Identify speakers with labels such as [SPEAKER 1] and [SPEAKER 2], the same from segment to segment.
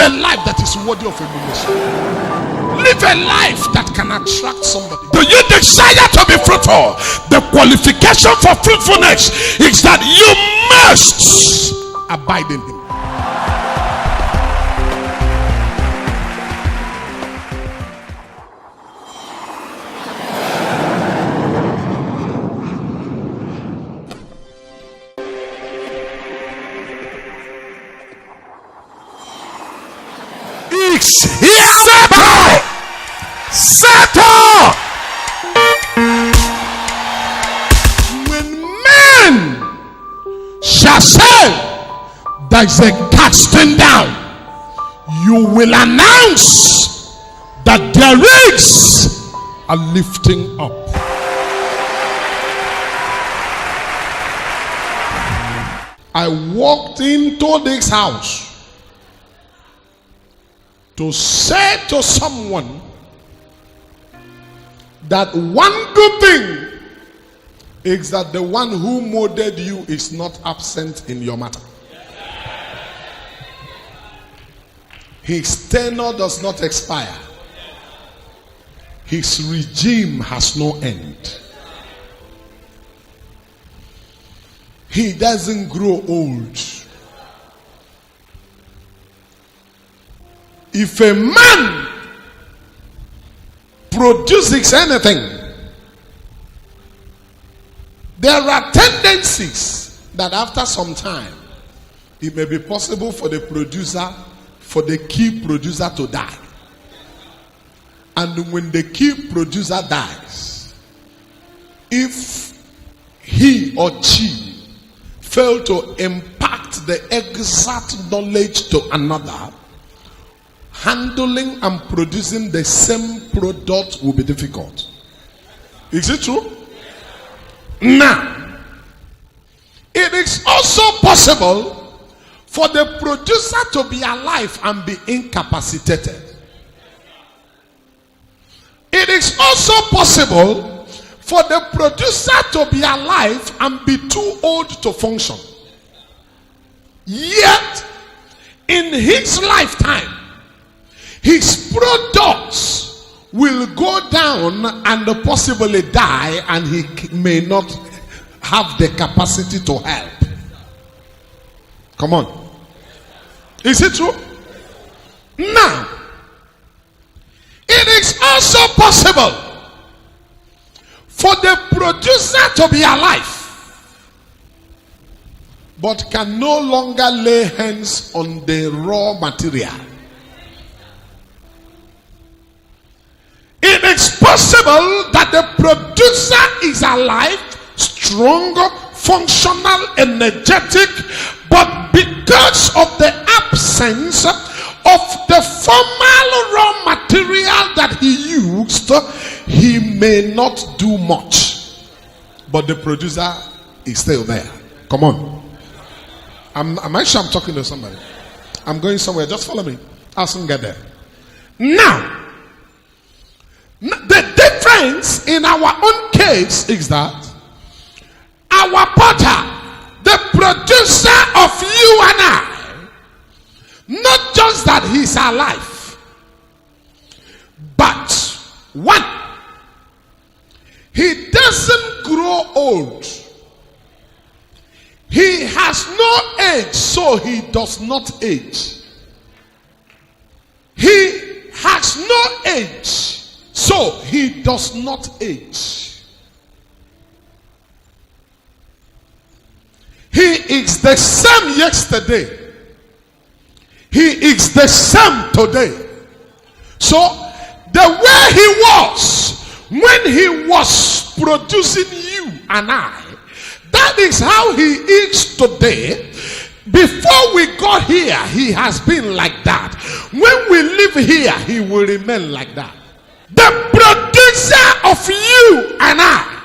[SPEAKER 1] a life that is worthy of emulation. Live a life that can attract somebody. Do you desire to be fruitful? The qualification for fruitfulness is that you must abide in him. Settle. When men shall say there is a casting down, you will announce that there is a lifting up. I walked into this house to say to someone that one good thing is that the one who molded you is not absent in your matter. His tenure does not expire. His regime has no end. He doesn't grow old. If a man produces anything, there are tendencies that after some time it may be possible for the key producer to die. And when the key producer dies, if he or she fail to impact the exact knowledge to another, handling and producing the same product will be difficult. Is it true? Now, it is also possible for the producer to be alive and be incapacitated. It is also possible for the producer to be alive and be too old to function. Yet, in his lifetime, his products will go down and possibly die, and he may not have the capacity to help. Come on. Is it true? Now, it is also possible for the producer to be alive, but can no longer lay hands on the raw material. It is possible that the producer is alive, strong, functional, energetic, but because of the absence of the formal raw material that he used, he may not do much. But the producer is still there. Come on. Am I sure I'm talking to somebody? I'm going somewhere. Just follow me. I'll soon get there. Now, the difference in our own case is that our potter, the producer of you and I, not just that he's alive, but one, he doesn't grow old. He has no age, so he does not age. He has no age, so he does not age. He is the same yesterday. He is the same today. So the way he was when he was producing you and I, that is how he is today. Before we got here, he has been like that. When we live here, he will remain like that. The producer of you and I,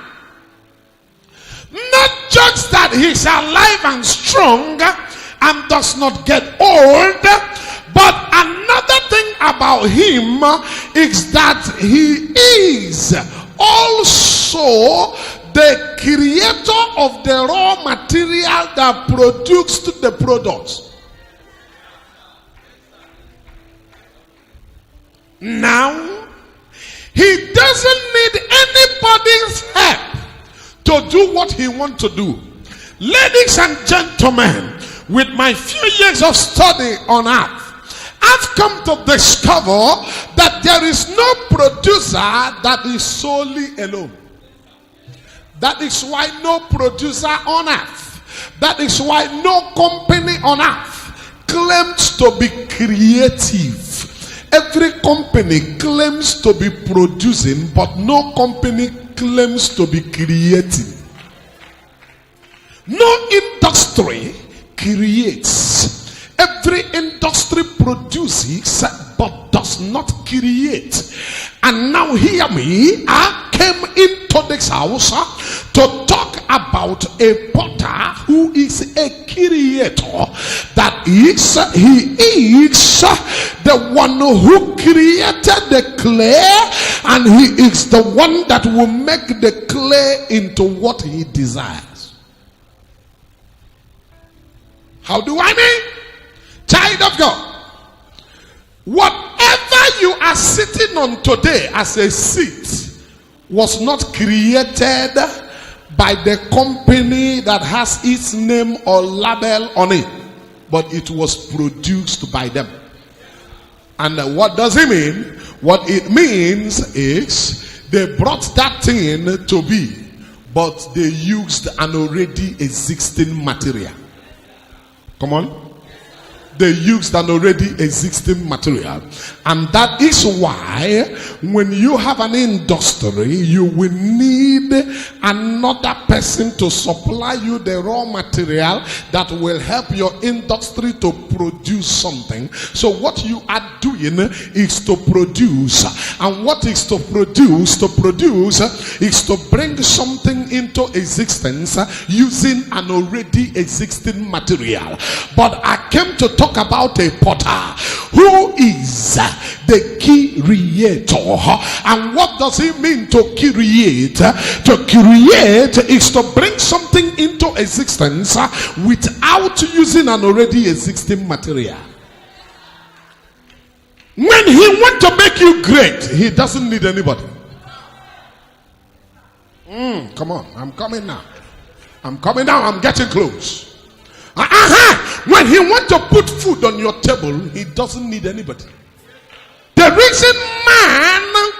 [SPEAKER 1] not just that he's alive and strong and does not get old, but another thing about him is that he is also the creator of the raw material that produced the product. Now, he doesn't need anybody's help to do what he wants to do. Ladies and gentlemen, with my few years of study on earth, I've come to discover that there is no producer that is solely alone. That is why no producer on earth, that is why no company on earth claims to be creative. Every company claims to be producing, but no company claims to be creating. No industry creates. Every industry produces but does not create. And now hear me, I came into this house to talk about a potter who is a creator. That is, he is the one who created the clay, and he is the one that will make the clay into what he desires. How do I mean? Child of God, whatever you are sitting on today as a seat was not created by the company that has its name or label on it, but it was produced by them. And what does it mean? What it means is they brought that thing to be, but they used an already existing material. Come on. They used an already existing material. And that is why when you have an industry, you will need another person to supply you the raw material that will help your industry to produce something. So what you are doing is to produce. And what is to produce? To produce is to bring something into existence using an already existing material. But I came to talk about a potter who is the creator. And what does it mean to create? To create is to bring something into existence without using an already existing material. When he wants to make you great, he doesn't need anybody. Come on, I'm coming now. I'm coming now, I'm getting close. When he wants to put food on your table, he doesn't need anybody. The reason man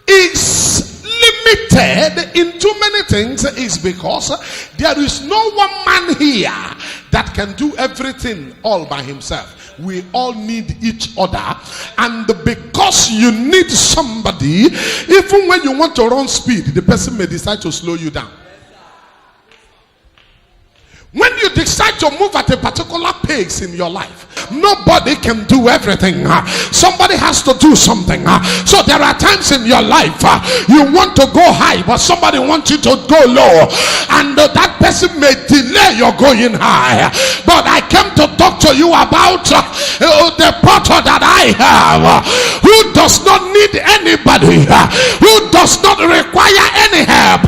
[SPEAKER 1] is limited in too many things is because there is no one man here that can do everything all by himself. We all need each other, and because you need somebody, even when you want to run speed, the person may decide to slow you down. When you decide to move at a particular pace in your life, nobody can do everything. Somebody has to do something. So there are times in your life you want to go high, but somebody wants you to go low, and that person may delay your going high. But I came to talk to you about the potter that I have, who does not need anybody, who does not require any help,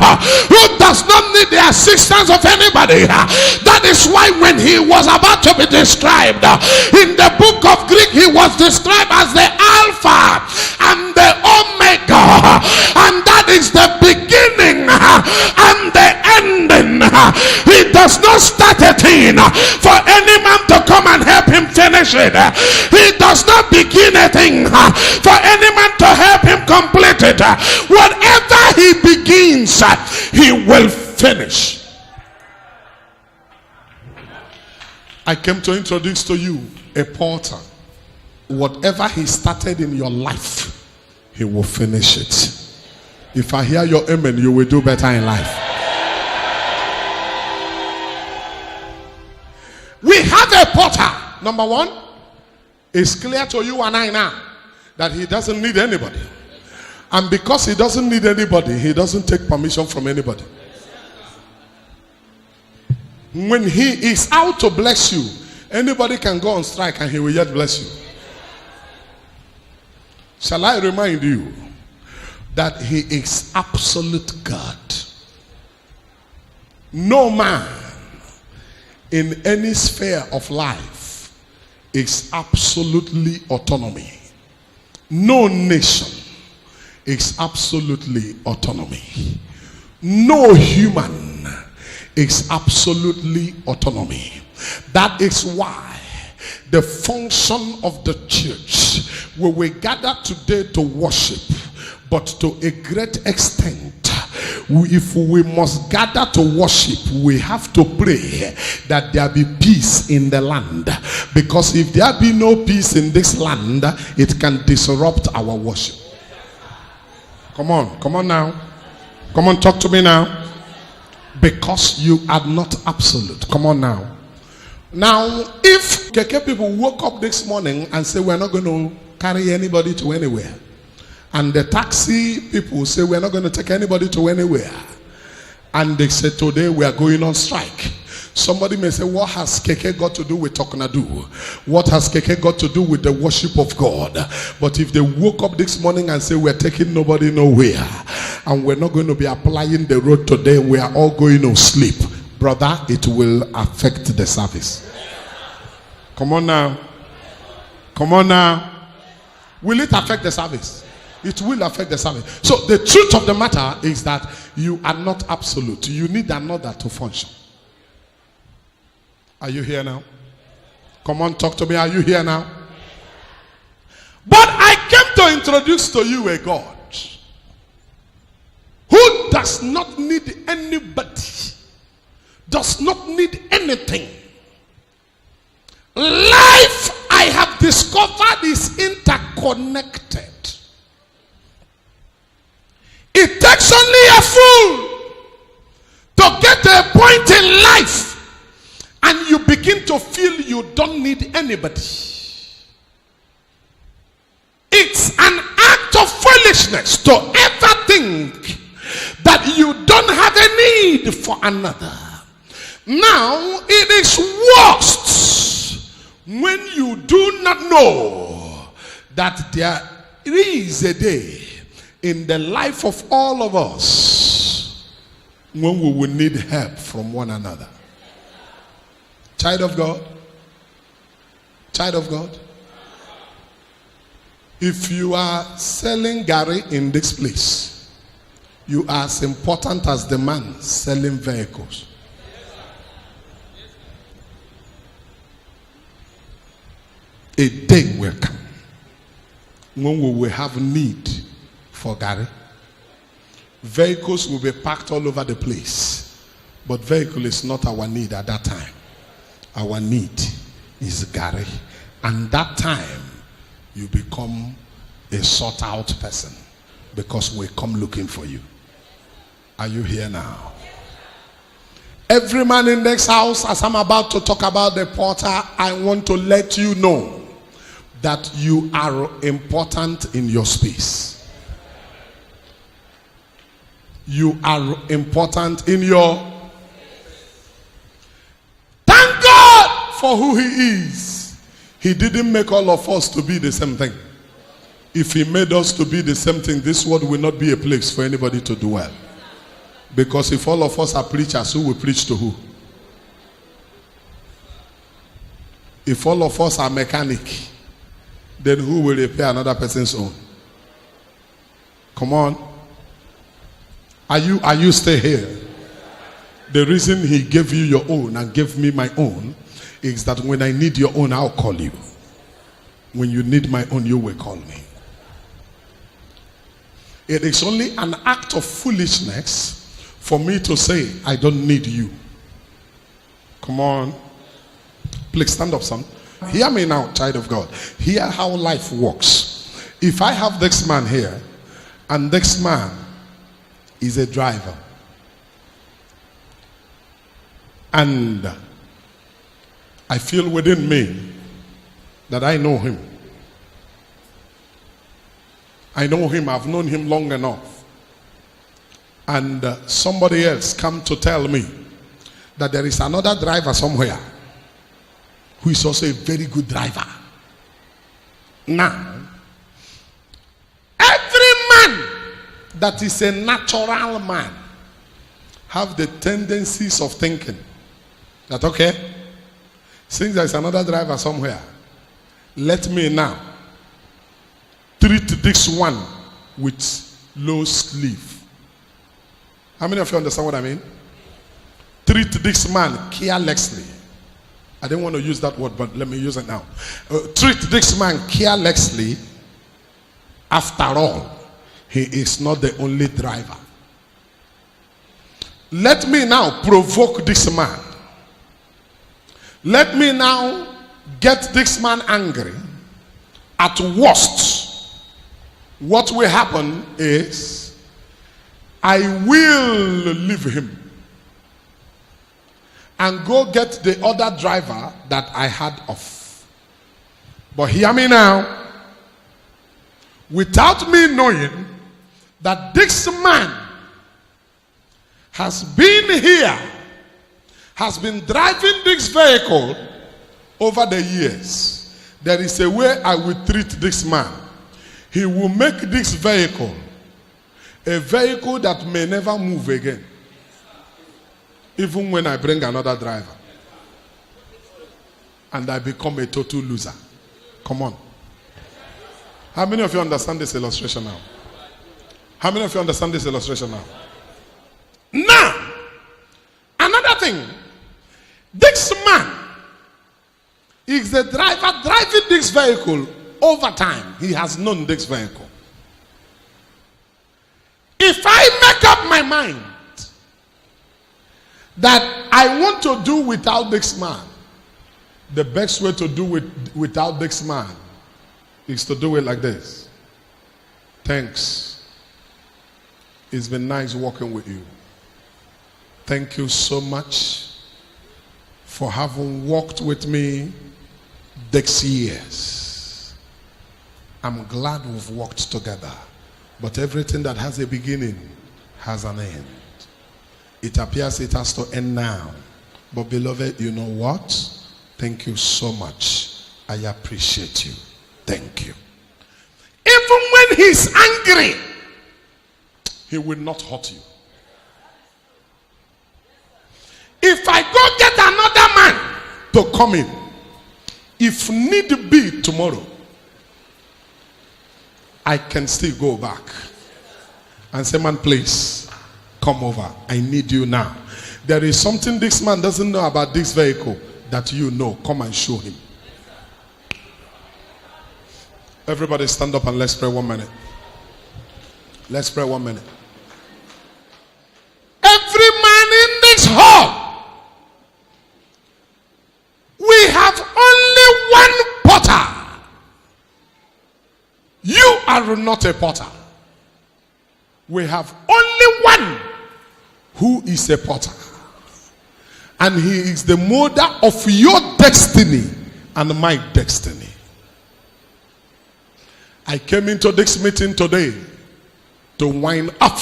[SPEAKER 1] who does not need the assistance of anybody. That is why when he was about to be described in the book of Greek, he was described as the Alpha and the Omega, and that is the beginning and the ending. He does not start a thing for any man to come and help him finish it. He does not begin a thing for any man to help him complete it. Whatever he begins, he will finish. I came to introduce to you a potter. Whatever he started in your life, he will finish it. If I hear your amen, you will do better in life. We have a potter. Number one, it's clear to you and I now that he doesn't need anybody. And because he doesn't need anybody, he doesn't take permission from anybody. When he is out to bless you, anybody can go on strike and he will yet bless you. Shall I remind you that he is absolute God? No man in any sphere of life is absolutely autonomy. No nation is absolutely autonomy. No human is absolutely autonomy. That is why the function of the church, where we gather today to worship, but to a great extent, if we must gather to worship, we have to pray that there be peace in the land. Because if there be no peace in this land, it can disrupt our worship. Come on now. Come on, talk to me now. Because you are not absolute. Come on now. Now, if KK people woke up this morning and say we're not going to carry anybody to anywhere, and the taxi people say we're not going to take anybody to anywhere, and they say today we are going on strike, somebody may say, what has KK got to do with Talknado? What has KK got to do with the worship of God? But if they woke up this morning and say we're taking nobody nowhere, and we're not going to be applying the road today, we are all going to sleep, brother, it will affect the service. Come on now. Come on now. Will it affect the service? It will affect the service. So the truth of the matter is that you are not absolute. You need another to function. Are you here now? Come on, talk to me. Are you here now? But I came to introduce to you a God who does not need anybody, does not need anything. Life, I have discovered, is interconnected. It takes only a fool to get to a point in life and you begin to feel you don't need anybody. It's an act of foolishness to ever think that you don't have a need for another. Now, it is worst when you do not know that there is a day in the life of all of us when we will need help from one another. Child of God, child of God, if you are selling Gary in this place, you are as important as the man selling vehicles. A day will come when we will have need for Gary. Vehicles will be packed all over the place, but vehicle is not our need at that time. Our need is Gary, and that time you become a sought out person because we come looking for you. Are you here now? Every man in this house, as I'm about to talk about the porter, I want to let you know that you are important in your space. You are important in your... Thank God for who he is. He didn't make all of us to be the same thing. If he made us to be the same thing, this world will not be a place for anybody to do well. Because if all of us are preachers, who will preach to who? If all of us are mechanic, then who will repair another person's own? Come on. Are you still here? The reason he gave you your own and gave me my own is that when I need your own, I'll call you. When you need my own, you will call me. It is only an act of foolishness for me to say, I don't need you. Come on. Please stand up, son. Hear me now, child of God. Hear how life works. If I have this man here, and this man is a driver, and I feel within me that I know him. I know him, I've known him long enough. And somebody else come to tell me that there is another driver somewhere who is also a very good driver. Now, every man that is a natural man have the tendencies of thinking that, okay, since there is another driver somewhere, let me now treat this one with low sleeve. How many of you understand what I mean? Treat this man carelessly. I didn't want to use that word, but let me use it now. Treat this man carelessly. After all, he is not the only driver. Let me now provoke this man. Let me now get this man angry. At worst, what will happen is I will leave him and go get the other driver that I had off. But hear me now. Without me knowing that this man has been here, has been driving this vehicle over the years, there is a way I will treat this man. He will make this vehicle a vehicle that may never move again, even when I bring another driver and I become a total loser. Come on. How many of you understand this illustration now? How many of you understand this illustration now? Now, another thing. This man is the driver driving this vehicle over time. He has known this vehicle. If I make up my mind that I want to do without this man, the best way to do it without this man is to do it like this. Thanks. It's been nice working with you. Thank you so much for having walked with me these years. I'm glad we've worked together. But everything that has a beginning has an end. It appears it has to end now. But beloved, you know what? Thank you so much. I appreciate you. Thank you. Even when he's angry, he will not hurt you. If I go get another man to come in, if need be tomorrow, I can still go back and say, man, please come over. I need you now. There is something this man doesn't know about this vehicle that you know. Come and show him. Everybody stand up and let's pray 1 minute. Let's pray 1 minute. Every man in this hall, we have only one potter. You are not a potter. We have only one who is a potter. And he is the molder of your destiny and my destiny. I came into this meeting today to wind up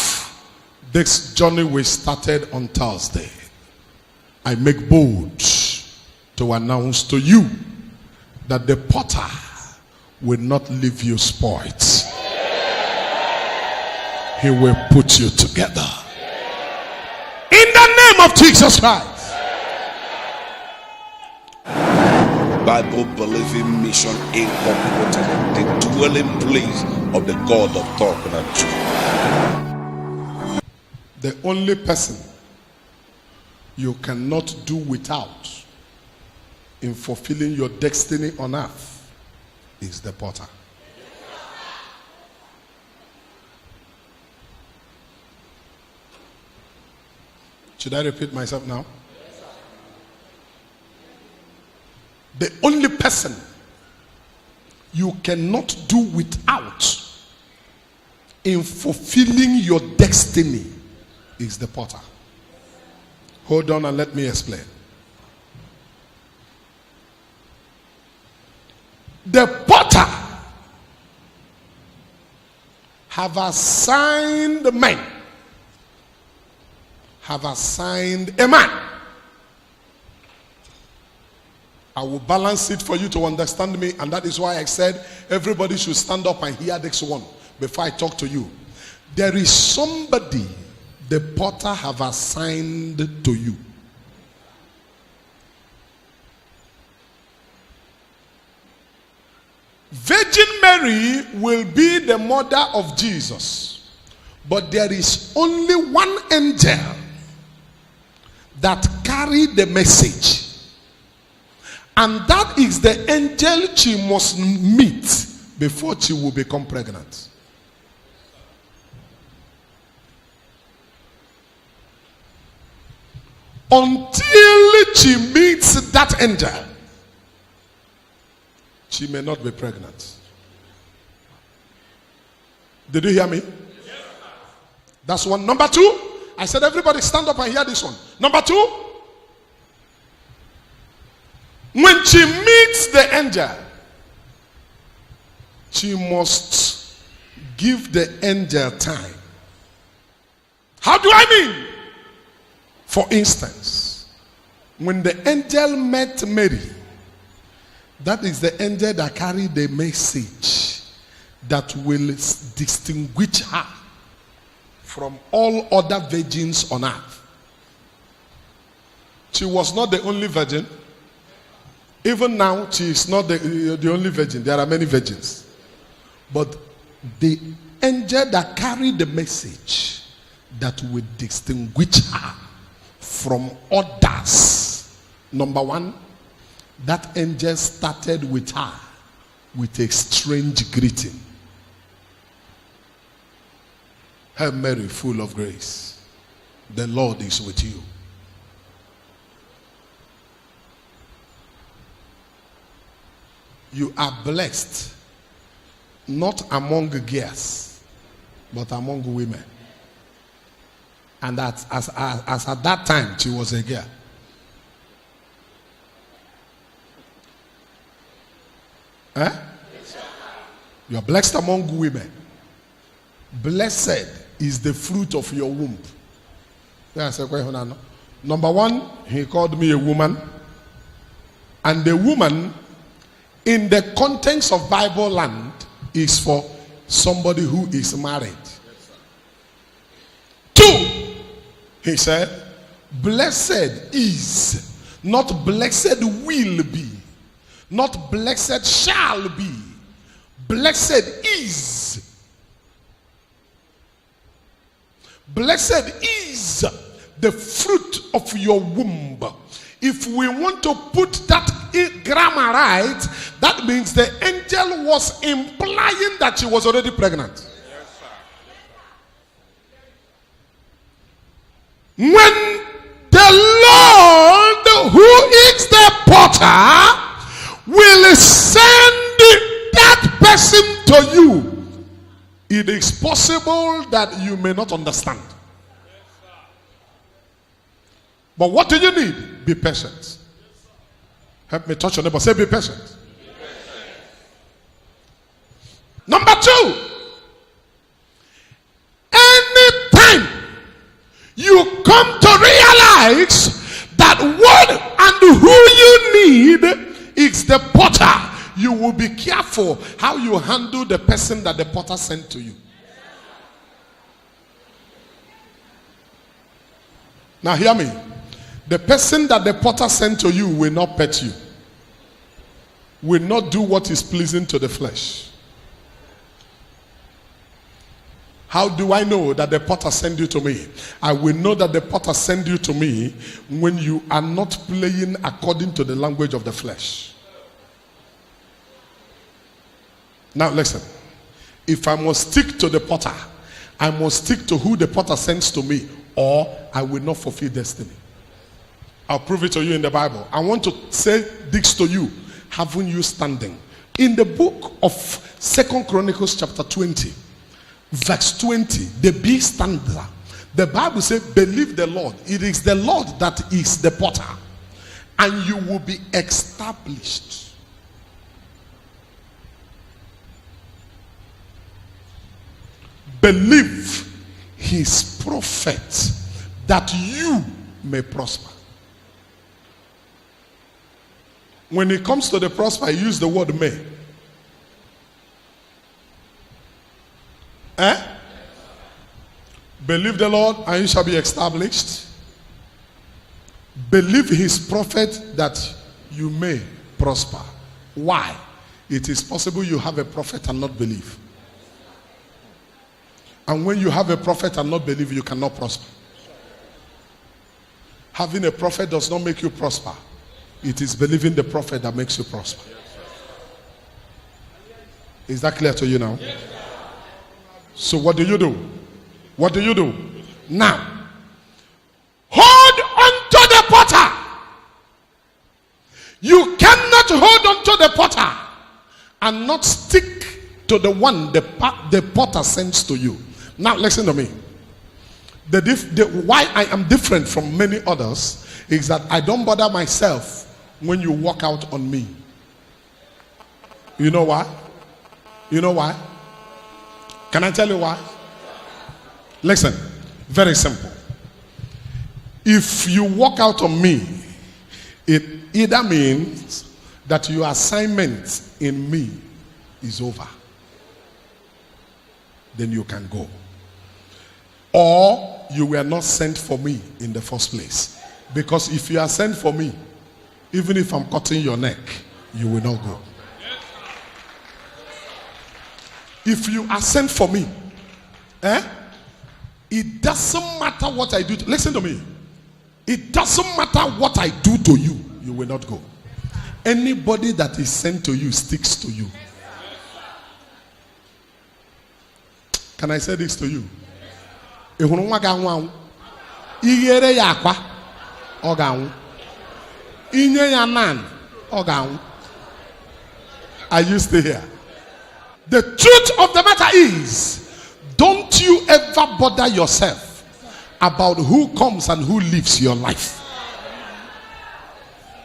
[SPEAKER 1] this journey we started on Thursday. I make bold to announce to you that the potter will not leave you spoiled. He will put you together. In the name of Jesus Christ.
[SPEAKER 2] Bible Believing Mission Incorporated, the dwelling place of the God of Talknado.
[SPEAKER 1] The only person you cannot do without in fulfilling your destiny on earth is the potter. Should I repeat myself now? The only person you cannot do without in fulfilling your destiny is the potter. Hold on and let me explain. The potter have assigned men, have assigned a man. I will balance it for you to understand me, and that is why I said everybody should stand up and hear this one before I talk to you. There is somebody the potter have assigned to you. Virgin Mary will be the mother of Jesus. But there is only one angel that carried the message. And that is the angel she must meet before she will become pregnant. Until she meets that angel, she may not be pregnant. Did you hear me? Yes. That's one. Number two, I said everybody stand up and hear this one. Number two, when she meets the angel, she must give the angel time. How do I mean? For instance, when the angel met Mary, that is the angel that carried the message that will distinguish her from all other virgins on earth. She was not the only virgin. Even now, she is not the only virgin. There are many virgins. But the angel that carried the message that will distinguish her from others. Number one, that angel started with her with a strange greeting. Hail Mary, full of grace, the Lord is with you. You are blessed, not among girls, but among women. And that as at that time, she was a girl. Eh? You are blessed among women. Blessed is the fruit of your womb. Number one, he called me a woman. And the woman, in the context of Bible land, is for somebody who is married. Two, he said, blessed is, not blessed will be, not blessed shall be, blessed is. Blessed is the fruit of your womb. If we want to put that grammar right, that means the angel was implying that she was already pregnant. When the Lord, who is the potter, will send that person to you, it is possible that you may not understand. But what do you need? Be patient. Help me touch your neighbor. Say, be patient. Number two, anytime you come to realize that what and who you need is the potter, you will be careful how you handle the person that the potter sent to you. Now hear me. The person that the potter sent to you will not pet you, will not do what is pleasing to the flesh. How do I know that the potter sent you to me? I will know that the potter sent you to me when you are not playing according to the language of the flesh. Now listen, if I must stick to the potter, I must stick to who the potter sends to me, or I will not fulfill destiny. I'll prove it to you in the Bible. I want to say this to you, having you standing. In the book of 2 Chronicles chapter 20, verse 20, the B stanza, the Bible says, believe the Lord. It is the Lord that is the potter, and you will be established. Believe his prophet that you may prosper. When it comes to the prosper, he used the word may. Believe the Lord and you shall be established. Believe his prophet that you may prosper. Why? It is possible you have a prophet and not believe. And when you have a prophet and not believe, you cannot prosper. Having a prophet does not make you prosper. It is believing the prophet that makes you prosper. Is that clear to you now? So what do you do? What do you do? Now, hold on to the potter. You cannot hold on to the potter and not stick to the one the potter sends to you. Now listen to me. Why I am different from many others is that I don't bother myself when you walk out on me. You know why? You know why? Can I tell you why? Listen, very simple. If you walk out on me, it either means that your assignment in me is over. Then you can go. Or you were not sent for me in the first place. Because if you are sent for me, even if I'm cutting your neck, you will not go. If you are sent for me, it doesn't matter what I do. Listen to me. It doesn't matter what I do to you, you will not go. Anybody that is sent to you sticks to you. Can I say this to you? Are you still here? The truth of the matter is, don't you ever bother yourself about who comes and who lives your life.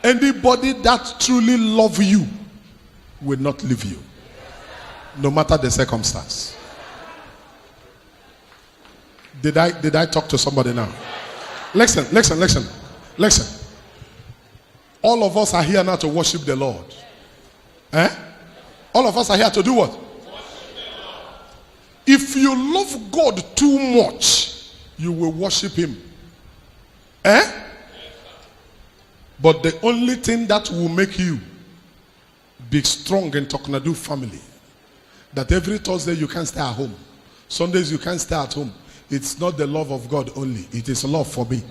[SPEAKER 1] Anybody that truly loves you will not leave you, no matter the circumstance. Did I talk to somebody now? Listen. All of us are here now to worship the Lord. All of us are here to do what? If you love God too much, you will worship him. But the only thing that will make you be strong in Talknado family, that every Thursday you can stay at home, Sundays you can stay at home. It's not the love of God only. It is love for me.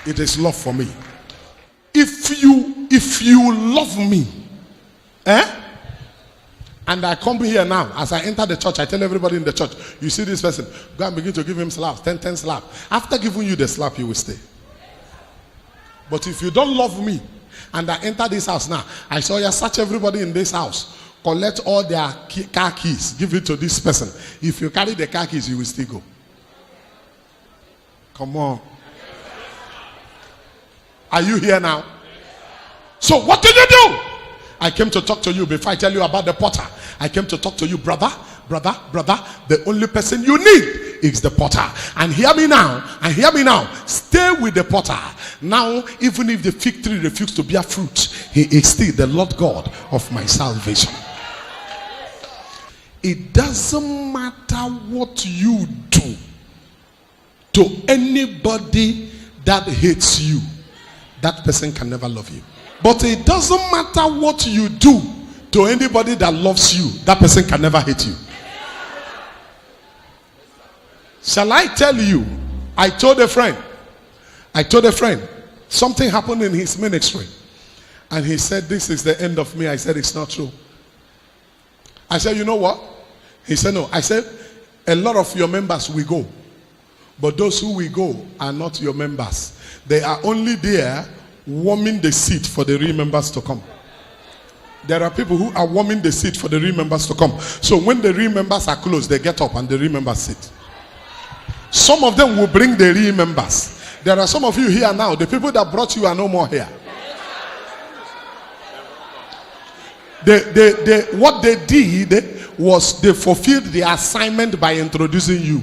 [SPEAKER 1] It is love for me. If you love me, and I come here now, as I enter the church, I tell everybody in the church, you see this person, go and begin to give him slaps, 10 slaps. After giving you the slap, you will stay. But if you don't love me, and I enter this house now, I saw you search everybody in this house, collect all their car keys, give it to this person. If you carry the car keys, you will still go. Come on. Are you here now? So what did you do? I came to talk to you before I tell you about the potter. I came to talk to you, brother. The only person you need is the potter. And hear me now. Stay with the potter. Now, even if the fig tree refuses to bear fruit, he is still the Lord God of my salvation. It doesn't matter what you do to anybody that hates you. That person can never love you. But it doesn't matter what you do to anybody that loves you. That person can never hate you. Shall I tell you? I told a friend. Something happened in his ministry. And he said, this is the end of me. I said, it's not true. I said, you know what? He said, no. I said, a lot of your members will go. But those who will go are not your members. They are only there warming the seat for the real members to come. There are people who are warming the seat for the real members to come. So when the real members are closed, they get up and the real members sit. Some of them will bring the real members. There are some of you here now. The people that brought you are no more here. What they did was they fulfilled the assignment by introducing you.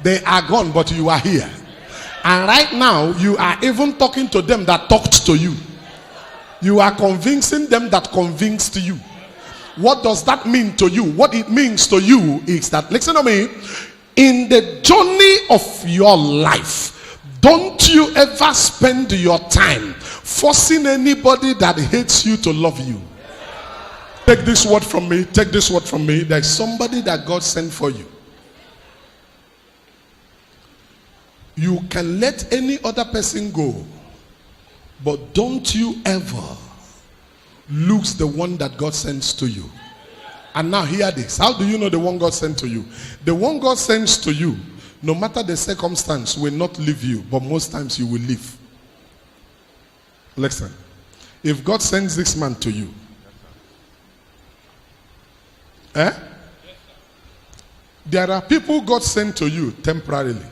[SPEAKER 1] They are gone, but you are here. And right now, you are even talking to them that talked to you. You are convincing them that convinced you. What does that mean to you? What it means to you is that, listen to me, in the journey of your life, don't you ever spend your time forcing anybody that hates you to love you. Take this word from me. Take this word from me. There's somebody that God sent for you. You can let any other person go, but don't you ever lose the one that God sends to you. And now hear this. How do you know the one God sent to you? The one God sends to you, no matter the circumstance, will not leave you, but most times you will leave. Listen. If God sends this man to you, there are people God sent to you temporarily.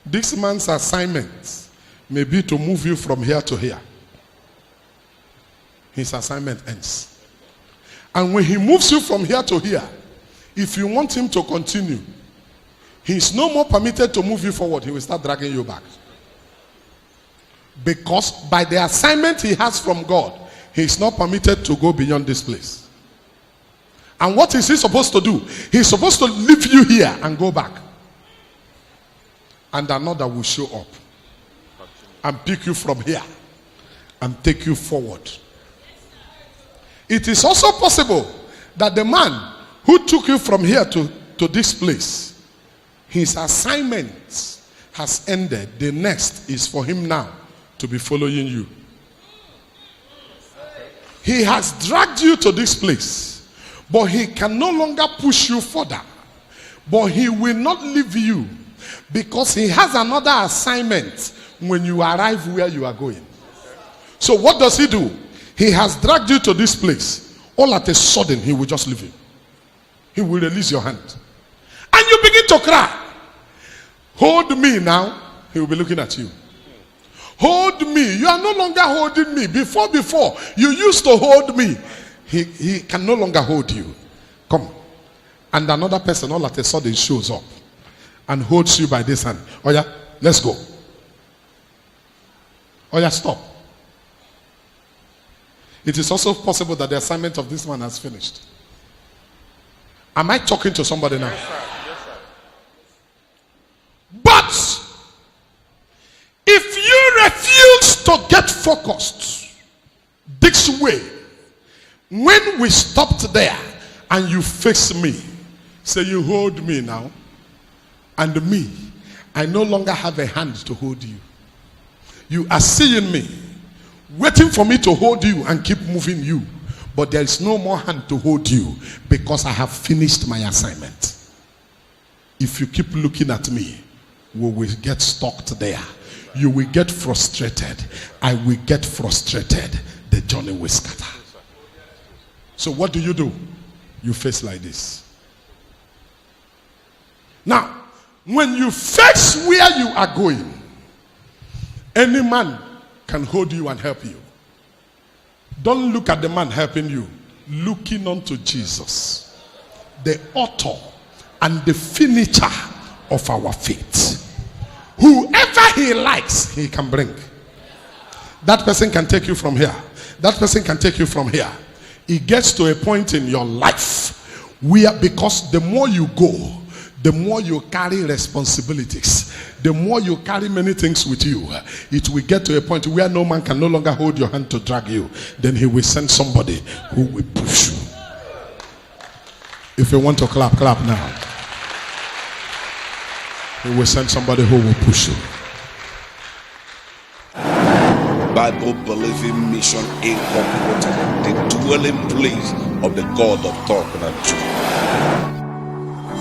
[SPEAKER 1] This man's assignment may be to move you from here to here. His assignment ends. And when he moves you from here to here, if you want him to continue, he's no more permitted to move you forward. He will start dragging you back. Because by the assignment he has from God, he's not permitted to go beyond this place. And what is he supposed to do? He's supposed to leave you here and go back. And another will show up and pick you from here and take you forward. It is also possible that the man who took you from here to this place, his assignment has ended. The next is for him now to be following you. He has dragged you to this place, but he can no longer push you further. But he will not leave you, because he has another assignment when you arrive where you are going. So what does he do? He has dragged you to this place. All at a sudden, he will just leave you. He will release your hand. And you begin to cry. Hold me now. He will be looking at you. Hold me. You are no longer holding me. Before, you used to hold me. He can no longer hold you. Come. And another person all at a sudden shows up and holds you by this hand. Oh yeah, let's go. Oh yeah, stop. It is also possible that the assignment of this man has finished. Am I talking to somebody now?
[SPEAKER 2] Yes, sir. Yes, sir.
[SPEAKER 1] But if you refuse to get focused this way, when we stopped there and you face me, say you hold me now, and me, I no longer have a hand to hold you. You are seeing me, waiting for me to hold you and keep moving you, but there is no more hand to hold you because I have finished my assignment. If you keep looking at me, we will get stuck there. You will get frustrated. I will get frustrated. The journey will scatter. So what do? You face like this. Now, when you face where you are going, any man can hold you and help you. Don't look at the man helping you. Looking unto Jesus, the author and the finisher of our faith. Whoever he likes, he can bring. That person can take you from here. That person can take you from here. It gets to a point in your life where, because the more you go, the more you carry responsibilities, the more you carry many things with you, it will get to a point where no man can no longer hold your hand to drag you. Then he will send somebody who will push you. If you want to clap, clap now. He will send somebody who will push you.
[SPEAKER 2] Bible believing mission incorporated, the dwelling place of the God of Talknado.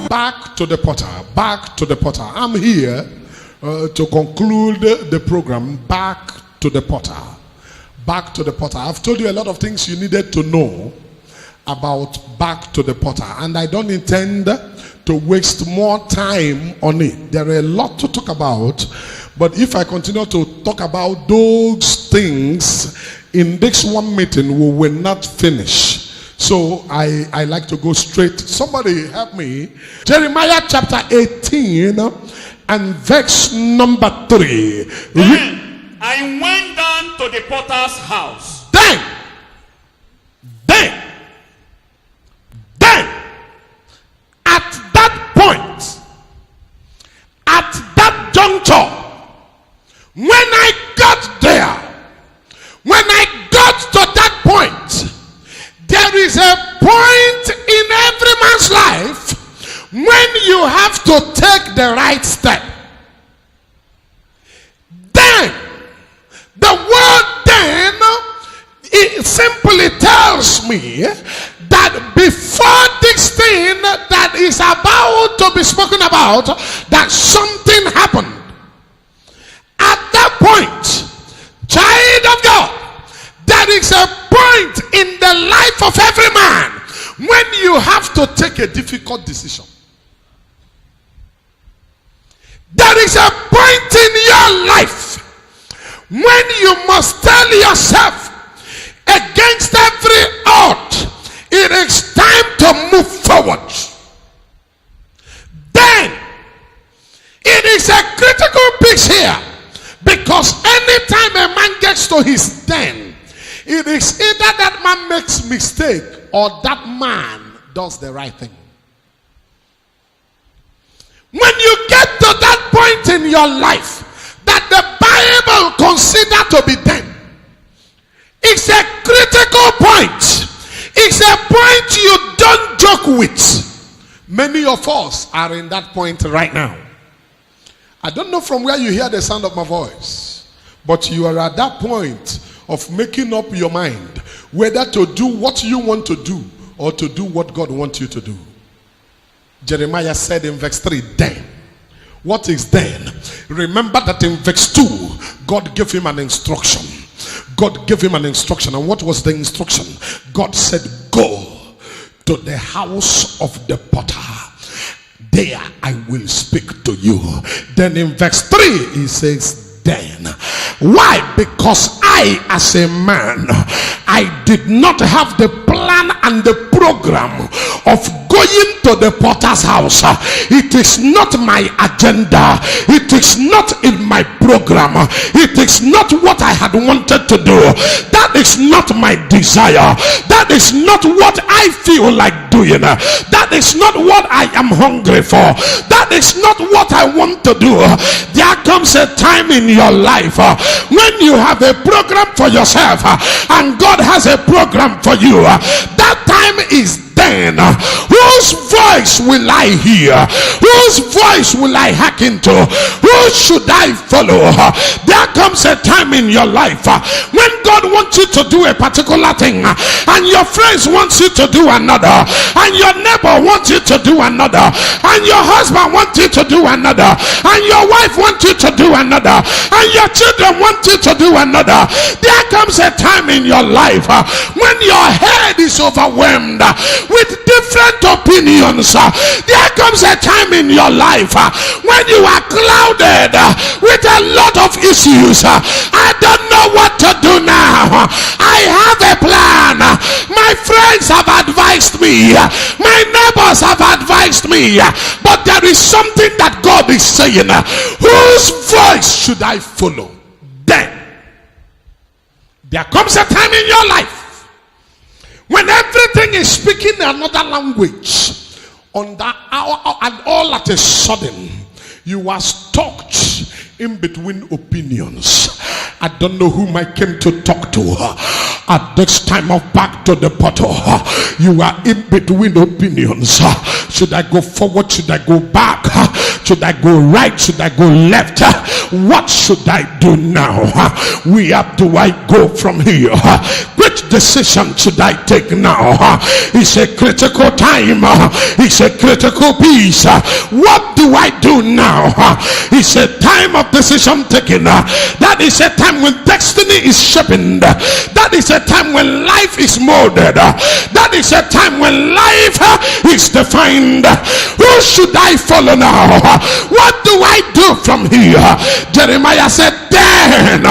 [SPEAKER 1] Back to the potter. Back to the potter. I'm here to conclude the program. Back to the potter. Back to the potter. I've told you a lot of things you needed to know about back to the potter, and I don't intend to waste more time on it. There are a lot to talk about, but if I continue to talk about those things in this one meeting, we will not finish. So I like to go straight. Somebody help me. Jeremiah chapter 18 and verse number 3.
[SPEAKER 3] Then I went down to the potter's house.
[SPEAKER 1] Then, at that point, at that juncture, right step. Then, the word then, it simply tells me that before this thing that is about to be spoken about, that something happened. At that point, child of God, there is a point in the life of every man when you have to take a difficult decision. There is a point in your life when you must tell yourself, against every odds, it is time to move forward. Then, it is a critical piece here, because anytime a man gets to his den, it is either that man makes mistake or that man does the right thing. When you get to that point in your life that the Bible considers to be den, it's a critical point. It's a point you don't joke with. Many of us are in that point right now. I don't know from where you hear the sound of my voice, but you are at that point of making up your mind whether to do what you want to do or to do what God wants you to do. Jeremiah said in verse 3, then. What is then? Remember that in verse 2, God gave him an instruction. God gave him an instruction. And what was the instruction? God said, go to the house of the potter. There I will speak to you. Then in verse 3, he says, then. Why? Because I, as a man, I did not have the plan and the program of going to the potter's house. It is not my agenda. It is not in my program. It is not what I had wanted to do. That is not my desire. That is not what I feel like doing. That is not what I am hungry for. That is not what I want to do. There comes a time in your life when you have a program for yourself and God has a program for you. That time is then. Whose voice will I hear? Whose voice will I hearken to? Who should I follow? There comes a time in your life when God wants you to do a particular thing and your friends want you to do another, and your neighbor wants you to do another, and your husband wants you to do another, and your wife wants you to do another, and your children want you to do another. There comes a time in your life when your head is overwhelmed with different opinions. There comes a time in your life when you are clouded with a lot of issues. I don't know what to do now. I have a plan. My friends have advised me. My neighbors have advised me. But there is something that God is saying. Whose voice should I follow? Then there comes a time in your life when everything is speaking another language, on that hour, and all at a sudden, you are stuck in between opinions. I don't know whom I came to talk to. At this time of back to the potter, you are in between opinions. Should I go forward? Should I go back? Should I go right? Should I go left? What should I do now? Where do I go from here? Which decision should I take now? It's a critical time. It's a critical piece. What do I do now? It's a time of decision taking. That is a time when destiny is shaping. That is a time when life is molded. That is a time when life is defined. Who should I follow now? What do I do from here? Jeremiah said, then.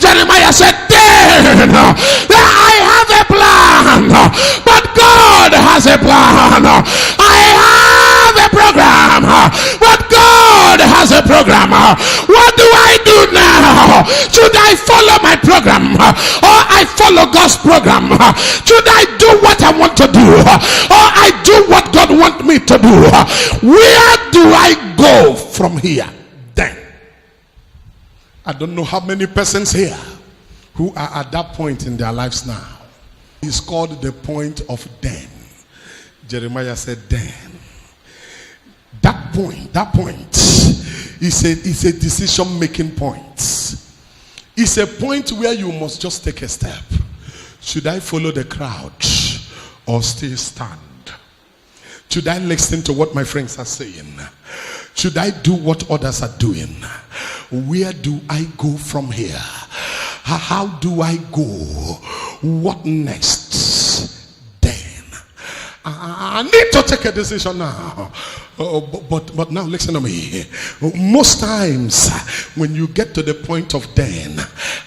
[SPEAKER 1] Jeremiah said, then. I have a plan, but God has a plan. I have a program, but God has a program. What do I do now? Should I follow my program or I follow God's program? Should I do what I want to do or I do what God wants me to do? Where do I go from here? Then I don't know how many persons here who are at that point in their lives now. It's called the point of then. Jeremiah said then. That point It's a decision-making point. It's a point where you must just take a step. Should I follow the crowd or still stand? Should I listen to what my friends are saying? Should I do what others are doing? Where do I go from here? How do I go? What next? Then I need to take a decision now. But now listen to me. Most times when you get to the point of then,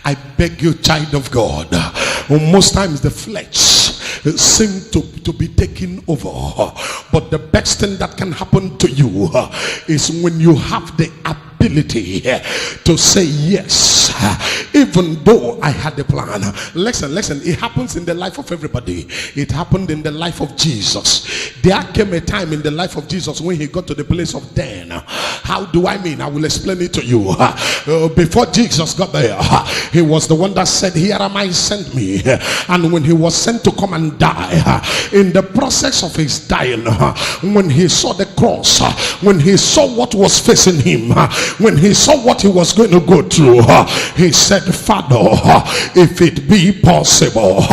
[SPEAKER 1] I beg you, child of God, most times the flesh seems to be taking over. But the best thing that can happen to you is when you have the ability to say yes, even though I had a plan. Listen, it happens in the life of everybody. It happened in the life of Jesus. There came a time in the life of Jesus when he got to the place of then. How do I mean? I will explain it to you. Before Jesus got there, he was the one that said, "Here am I, send me." And when he was sent to come and die, in the process of his dying, when he saw the cross, when he saw what was facing him, when he saw what he was going to go through, he said, "Father, if it be possible."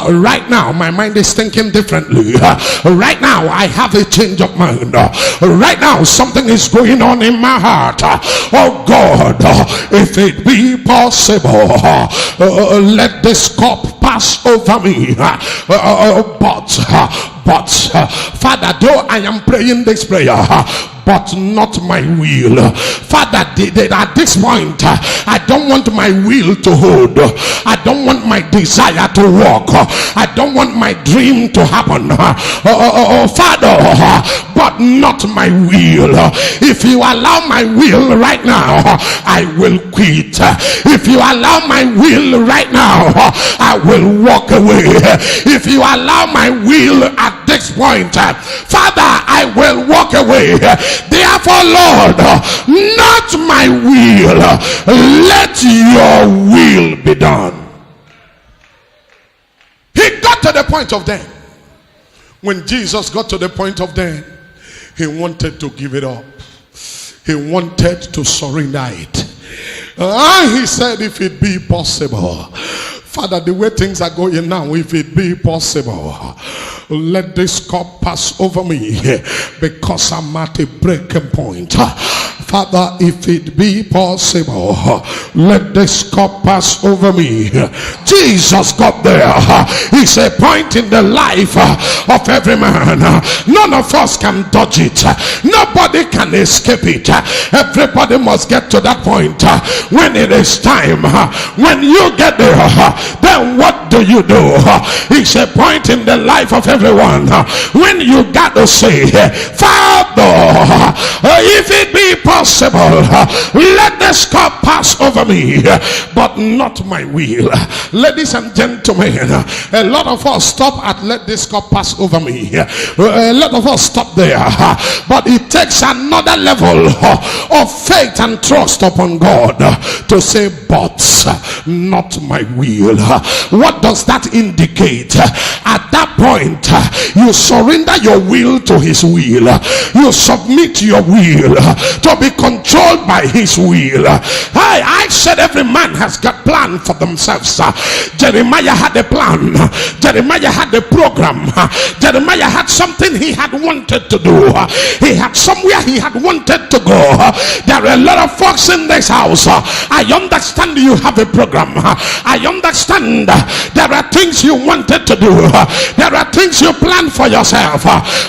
[SPEAKER 1] Right now my mind is thinking differently. Right now I have a change of mind. Right now something is going on in my heart. Oh God, if it be possible, let this cup pass over me. But Father, though I am praying this prayer, but not my will. Father, at this point, I don't want my will to hold. I don't want my desire to walk. I don't want my dream to happen. Father, but not my will. If you allow my will right now, I will quit. If you allow my will right now, I will walk away. If you allow my will at this point, Father, I will walk away. Therefore, Lord, not my will, let your will be done. He got to the point of then. When Jesus got to the point of then, he wanted to give it up. He wanted to surrender it. He said, if it be possible, Father, the way things are going now, if it be possible, let this cup pass over me, because I'm at a breaking point. Father, if it be possible, let this cup pass over me. Jesus got there. It's a point in the life of every man. None of us can dodge it. Nobody can escape it. Everybody must get to that point. When it is time, when you get there, then what do? It's a point in the life of everyone when you got to say, Father, if it be possible, let this cup pass over me, but not my will. Ladies and gentlemen, a lot of us stop at let this cup pass over me. A lot of us stop there, but it takes another level of faith and trust upon God to say, but not my will. What does that indicate? At that point, you surrender your will to his will. You submit your will to be controlled by his will. I said every man has got plan for themselves. Jeremiah had a plan. Jeremiah had a program. Jeremiah had something he had wanted to do. He had somewhere he had wanted to go. There are a lot of folks in this house. I understand you have a program. I understand there are things you wanted to do. There are things you plan for yourself.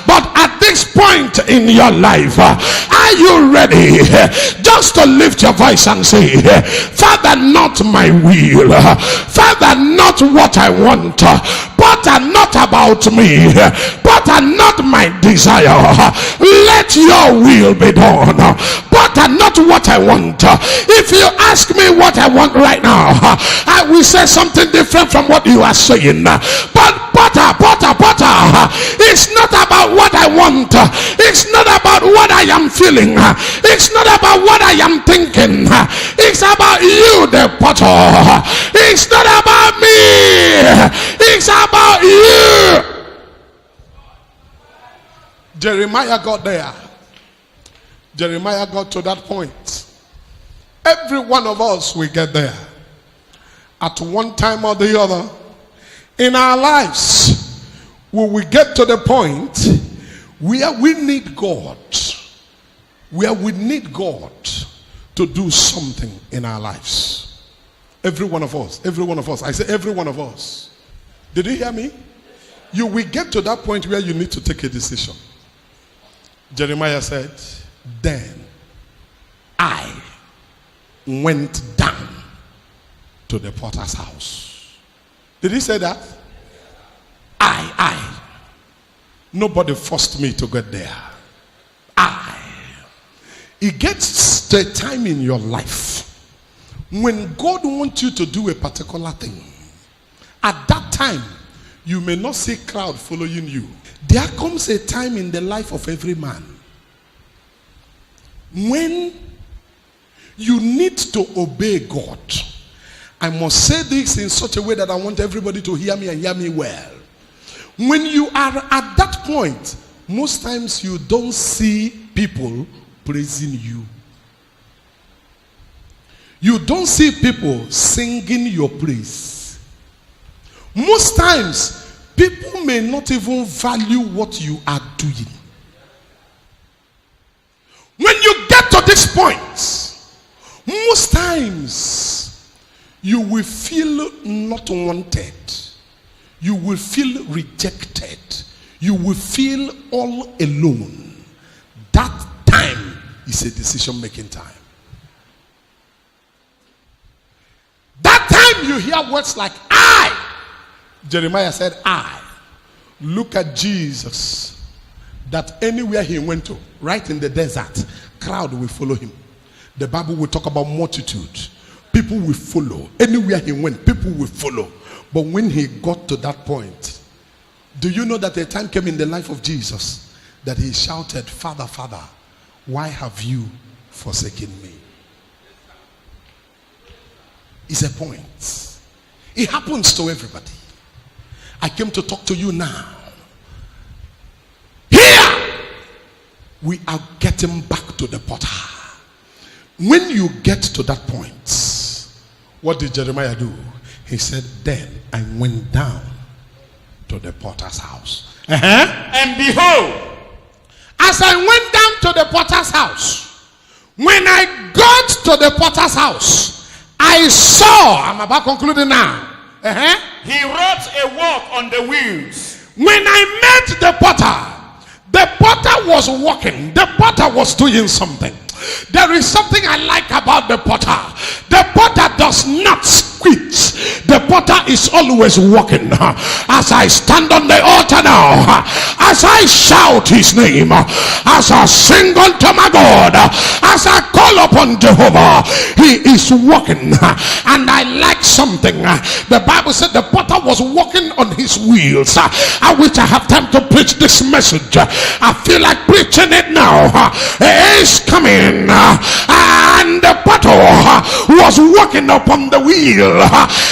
[SPEAKER 1] But at this point in your life, are you ready just to lift your voice and say, Father, not my will. Father, not what I want. But not about me. But not my desire. Let your will be done. But not what I want. If you ask me what I want right now, I will say something different from what you are saying. But it's not about what I want. It's not about what I am feeling. It's not about what I am thinking. It's about you, the potter. It's not about me. It's about you. Jeremiah got there. Jeremiah got to that point. Every one of us will get there at one time or the other in our lives. We will get to the point where we need God, to do something in our lives. Every one of us. I say every one of us. Did you hear me? You will get to that point where you need to take a decision. Jeremiah said, then I went down to the potter's house. Did he say that? I. Nobody forced me to get there. It gets to a time in your life when God wants you to do a particular thing. At that time, you may not see crowd following you. There comes a time in the life of every man when you need to obey God. I must say this in such a way that I want everybody to hear me and hear me well. When you are at that point, most times you don't see people praising you. You don't see people singing your praise. Most times, people may not even value what you are doing. When you get to this point, most times, you will feel not wanted. You will feel rejected. You will feel all alone. That time is a decision-making time. That time you hear words like I. Jeremiah said I. Look at Jesus. That anywhere he went to, right in the desert, crowd will follow him. The Bible will talk about multitude. People will follow. Anywhere he went, people will follow. But when he got to that point, do you know that a time came in the life of Jesus that he shouted, Father, Father, why have you forsaken me? It's a point. It happens to everybody. I came to talk to you now. Here, we are getting back to the potter. When you get to that point, what did Jeremiah do? He said, then I went down to the potter's house.
[SPEAKER 3] And behold,
[SPEAKER 1] as I went down to the potter's house, when I got to the potter's house, I saw, I'm about concluding now.
[SPEAKER 3] he wrought a work on the wheels.
[SPEAKER 1] When I met the potter was walking. The potter was doing something. There is something I like about the potter. The potter does not quit. The potter is always walking. As I stand on the altar now, as I shout his name, as I sing unto my God, as I call upon Jehovah, he is walking. And I like something. The Bible said the potter was walking on his wheels. I wish I have time to preach this message. I feel like preaching it now. He is coming. And the potter was walking upon the wheel,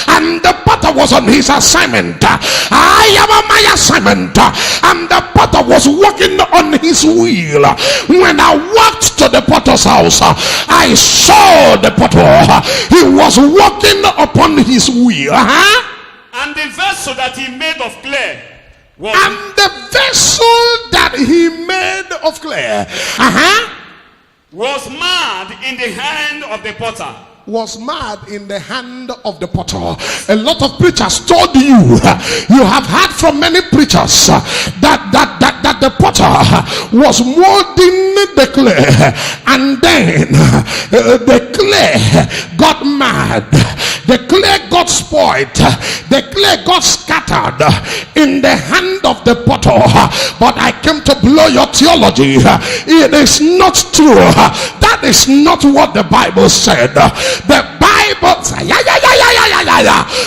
[SPEAKER 1] and the potter was on his assignment. I am on my assignment, and the potter was walking on his wheel. When I walked to the potter's house, I saw the potter. He was walking upon his wheel.
[SPEAKER 3] And the vessel that he made of clay was, was mad in the hand of the potter.
[SPEAKER 1] Was mad in the hand of the potter. A lot of preachers told you, you have heard from many preachers that the potter was molding the clay, and then the clay got mad, the clay got spoiled, the clay got scattered in the hand of the potter. But I came to blow your theology. It is not true. That is not what the Bible said. The Bible says,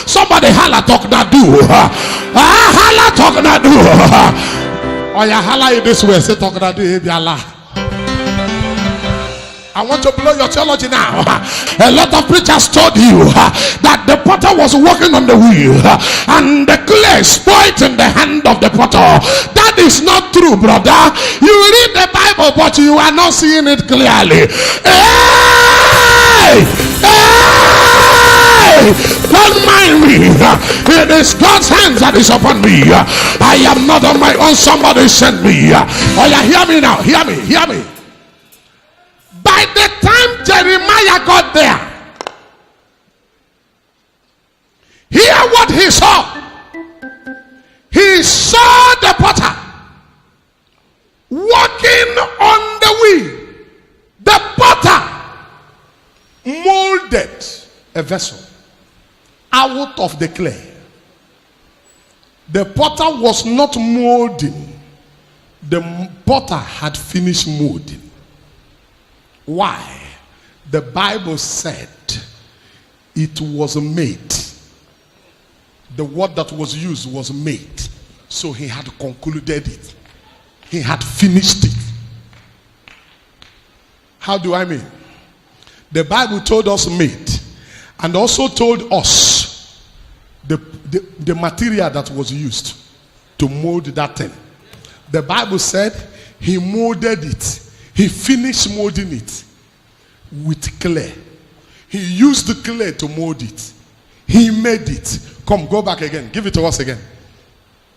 [SPEAKER 1] somebody holla Talknado. Holla Talknado. Oh yeah, holla in this way. Say Talknado. I want to blow your theology now. A lot of preachers told you that the potter was walking on the wheel and the clay spoiled in the hand of the potter. That is not true, brother. You read the Bible Oh, but you are not seeing it clearly. Hey! Hey! Don't mind me. It is God's hands that is upon me. I am not on my own. Somebody sent me. Oh, yeah, hear me now. Hear me. Hear me. By the time Jeremiah got there, hear what he saw. He saw the potter walking on the wheel. The potter molded a vessel out of the clay. The potter was not molding. The potter had finished molding. Why? The Bible said it was made. The word that was used was made. So he had concluded it. He had finished it. How do I mean? The Bible told us made, and also told us the material that was used to mold that thing. The Bible said he molded it. He finished molding it with clay. He used the clay to mold it. He made it. Come, go back again. Give it to us again.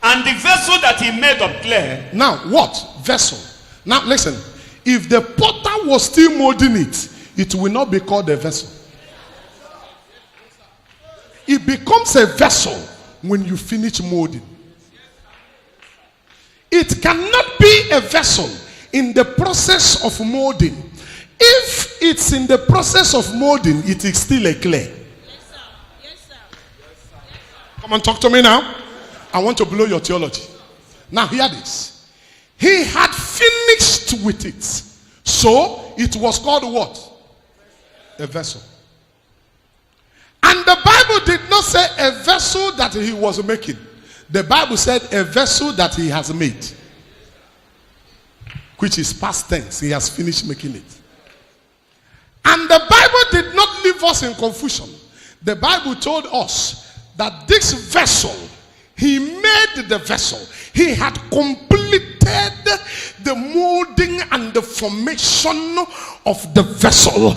[SPEAKER 3] And the vessel that he made of clay.
[SPEAKER 1] Now, what? Vessel. Now, listen. If the potter was still molding it, it will not be called a vessel. It becomes a vessel when you finish molding. It cannot be a vessel in the process of molding. If it's in the process of molding, it is still a clay. Come on, talk to me now. I want to blow your theology. Now hear this. He had finished with it. So it was called what? A vessel. And the Bible did not say a vessel that he was making. The Bible said a vessel that he has made. Which is past tense. He has finished making it. And the Bible did not leave us in confusion. The Bible told us that this vessel, he made the vessel. He had completed the molding and the formation of the vessel.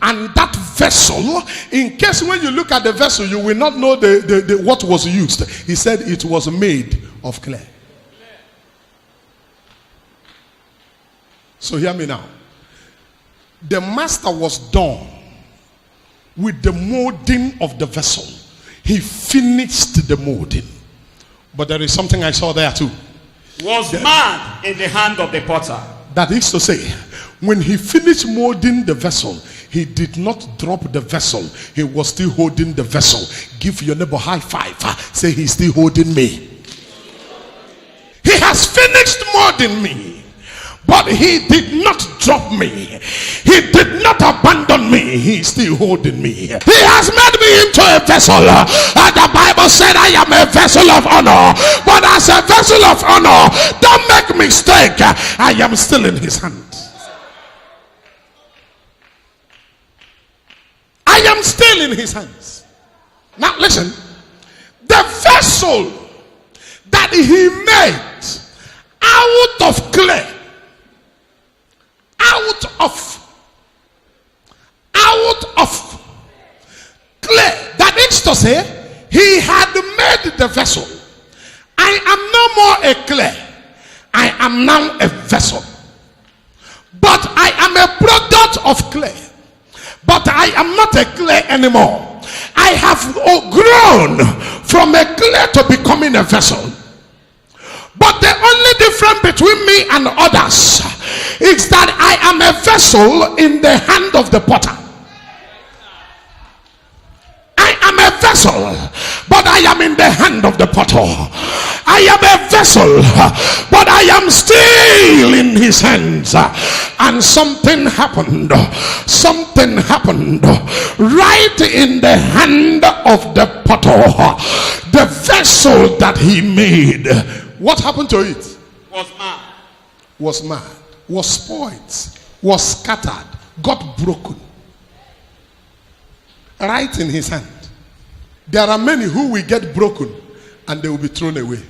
[SPEAKER 1] And that vessel, in case when you look at the vessel, you will not know what was used. He said it was made of clay. So hear me now. The master was done with the molding of the vessel. He finished the molding. But there is something I saw there too.
[SPEAKER 3] Was mad in the hand of the potter.
[SPEAKER 1] That is to say, when he finished molding the vessel, he did not drop the vessel. He was still holding the vessel. Give your neighbor high five. Say, he's still holding me. He has finished molding me. But he did not drop me. He did not abandon me. He's still holding me. He has made me into a vessel. And the Bible said I am a vessel of honor. But as a vessel of honor, don't make mistake. I am still in his hand. I am still in his hands. Now listen. The vessel that he made out of clay, out of clay. That is to say, he had made the vessel. I am no more a clay. I am now a vessel. But I am a product of clay. But I am not a clay anymore. I have grown from a clay to becoming a vessel. But the only difference between me and others is that I am a vessel in the hand of the potter. I am a vessel, but I am in the hand of the potter. I am a vessel, but I am still in his hands. And something happened. Something happened right in the hand of the potter. The vessel that he made. What happened to it?
[SPEAKER 3] Was mad.
[SPEAKER 1] Was mad. Was spoiled. Was scattered. Got broken. Right in his hand. There are many who will get broken and they will be thrown away.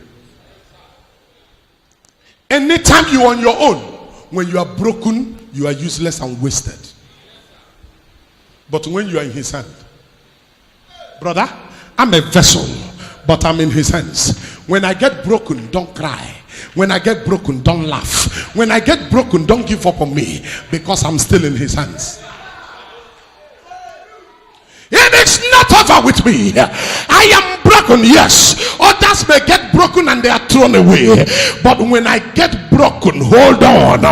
[SPEAKER 1] Anytime you're on your own, when you are broken, you are useless and wasted. But when you are in his hand, brother, I'm a vessel, but I'm in his hands. When I get broken, don't cry. When I get broken, don't laugh. When I get broken, don't give up on me, because I'm still in his hands. It is not over with me. I am broken, yes. Others may get broken and they are thrown away. But when I get broken, hold on.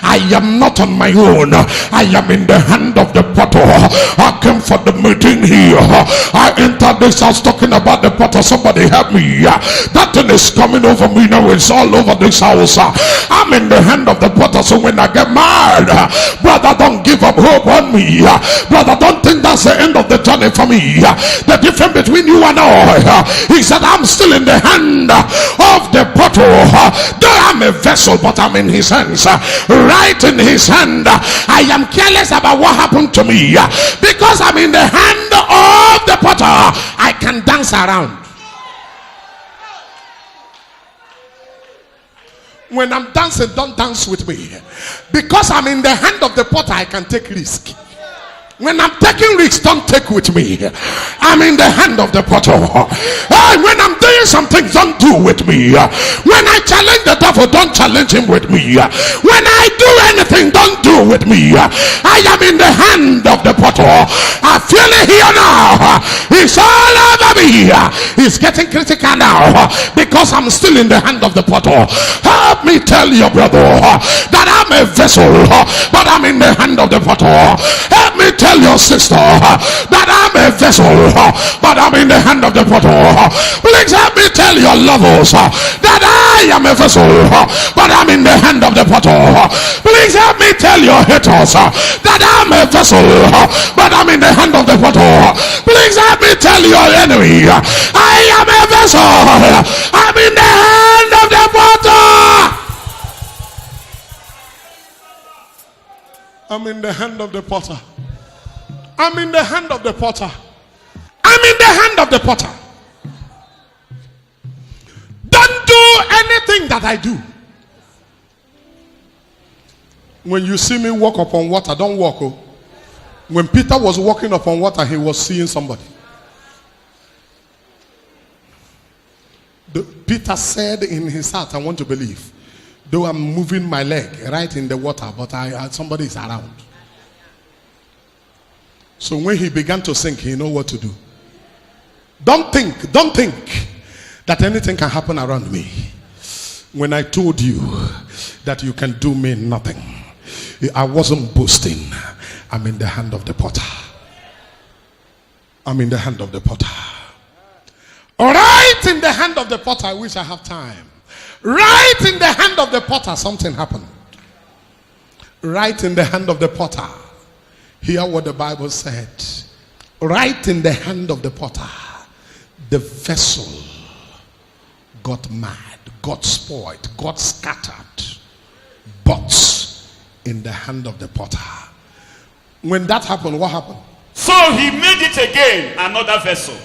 [SPEAKER 1] I am not on my own. I am in the hand of the potter. I came for the meeting here. I entered this house talking about the potter. Somebody help me. That thing is coming over me now. It's all over this house. I'm in the hand of the potter. So when I get mad, brother, don't give up hope on me. Brother, don't think that's the end of the journey for me. The difference between you and I is that I'm still in the hand of the potter. Though I'm a vessel, but I'm in his hands. Right in his hand. I am careless about what happened to me, because I'm in the hand of the potter. I can dance around. When I'm dancing, don't dance with me, because I'm in the hand of the potter. I can take risk. When I'm taking risks, don't take with me. I'm in the hand of the potter. When I'm doing something, don't do with me. When I challenge the devil, don't challenge him with me. When I do anything, don't do with me. I am in the hand of the potter. I feel it here now. It's all over me. It's getting critical now, because I'm still in the hand of the potter. Help me tell your brother that I'm a vessel, but I'm in the hand of the potter. Help me tell your sister that I'm a vessel, but I'm in the hand of the potter. Please help me tell your lovers that I am a vessel, but I'm in the hand of the potter. Please help me tell your haters that I'm a vessel, but I'm in the hand of the potter. Please help me tell your enemy I am a vessel, I'm in the hand of the potter. I'm in the hand of the potter. I'm in the hand of the potter. I'm in the hand of the potter. Don't do anything that I do. When you see me walk upon water, don't walk. Oh. When Peter was walking upon water, he was seeing somebody. Peter said in his heart, I want to believe. Though I'm moving my leg right in the water, but somebody is around. So when he began to sink, he knew what to do. Don't think that anything can happen around me. When I told you that you can do me nothing, I wasn't boasting. I'm in the hand of the potter. I'm in the hand of the potter. Right in the hand of the potter. I wish I have time. Right in the hand of the potter, something happened. Right in the hand of the potter. Hear what the Bible said. Right in the hand of the potter, the vessel got mad, got spoiled, got scattered. But in the hand of the potter. When that happened, what happened?
[SPEAKER 3] So he made it again another vessel.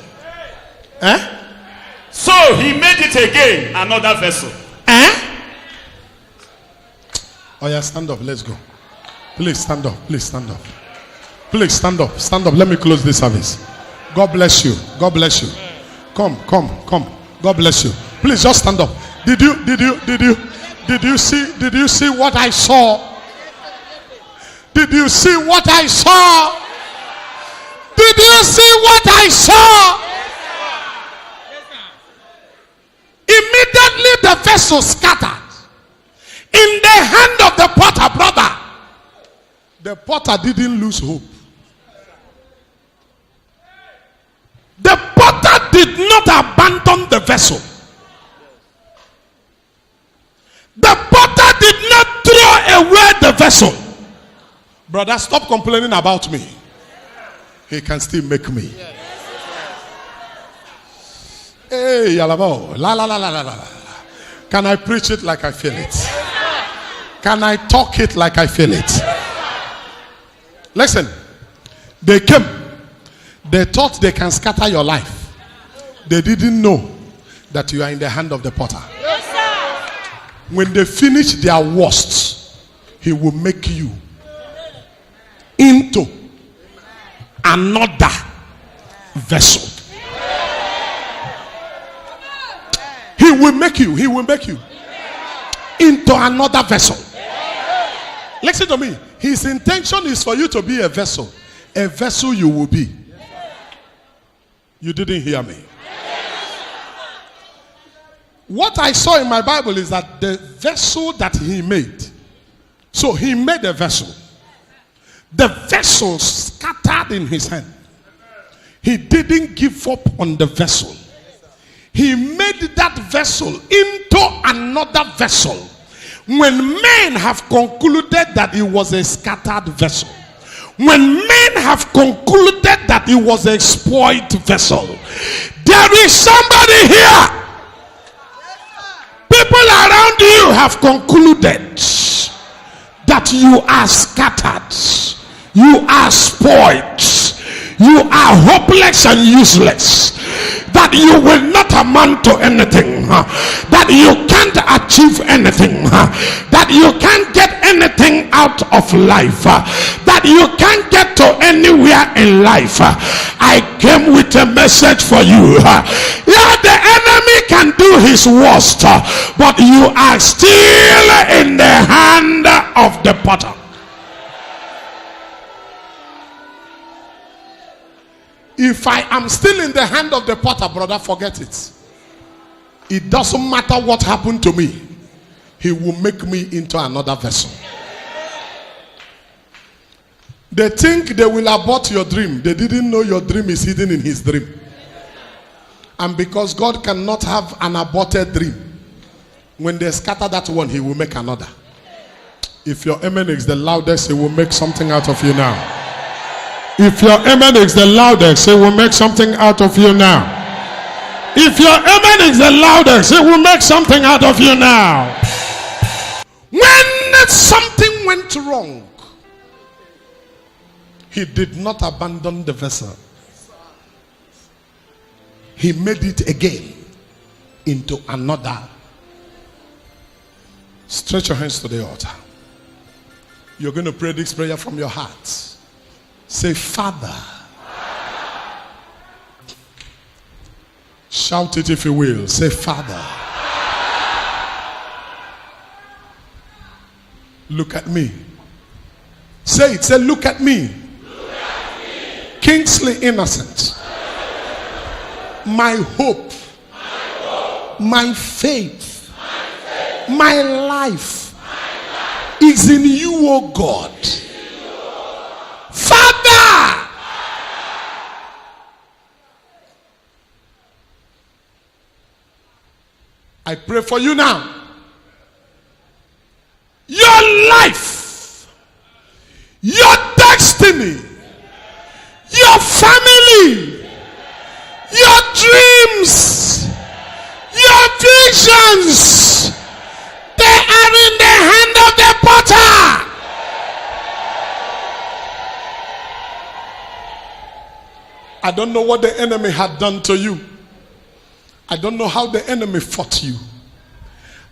[SPEAKER 3] So he made it again another vessel.
[SPEAKER 1] Oh yeah, stand up, let's go. Please stand up, please stand up. Please stand up, stand up. Let me close this service. God bless you. God bless you. Come. God bless you. Please just stand up. Did you see what I saw? Did you see what I saw? Did you see what I saw? Immediately the vessel scattered. In the hand of the potter, brother. The potter didn't lose hope. The potter did not abandon the vessel. The potter did not throw away the vessel. Brother, stop complaining about me. He can still make me. Hey, yalabo. La la la la la la. Can I preach it like I feel it? Can I talk it like I feel it? Listen, they came. They thought they can scatter your life. They didn't know that you are in the hand of the potter. Yes, sir. When they finish their worst, he will make you into another vessel. He will make you into another vessel. Listen to me. His intention is for you to be a vessel. A vessel you will be. You didn't hear me. What I saw in my Bible is that the vessel that he made. So he made a vessel. The vessel scattered in his hand. He didn't give up on the vessel. He made that vessel into another vessel. When men have concluded that it was a scattered vessel, when men have concluded that it was a spoiled vessel, there is somebody here. People around you have concluded that you are scattered, you are spoiled, you are hopeless and useless, that you will not amount to anything, that you can't achieve anything, that you can't get anything out of life, that you can't get to anywhere in life. I came with a message for you. Yeah, the enemy can do his worst, but you are still in the hand of the potter. If I am still in the hand of the potter, brother, forget it. It doesn't matter what happened to me. He will make me into another vessel. They think they will abort your dream. They didn't know your dream is hidden in his dream. And because God cannot have an aborted dream, when they scatter that one, he will make another. If your amen is the loudest, he will make something out of you now. If your amen is the loudest, it will make something out of you now. If your amen is the loudest, it will make something out of you now. When something went wrong, he did not abandon the vessel. He made it again into another. Stretch your hands to the altar. You're going to pray this prayer from your heart. Say, Father. Shout it if you will. Say, Father. Look at me. Say it. Say, look at me.
[SPEAKER 3] Look at me.
[SPEAKER 1] Kingsley Innocent. My hope. My faith. My life is in you, O God. Father, I pray for you now. Your life, your destiny, your family, your dreams, your visions, they are in the hand of the potter. I don't know what the enemy had done to you. I don't know how the enemy fought you.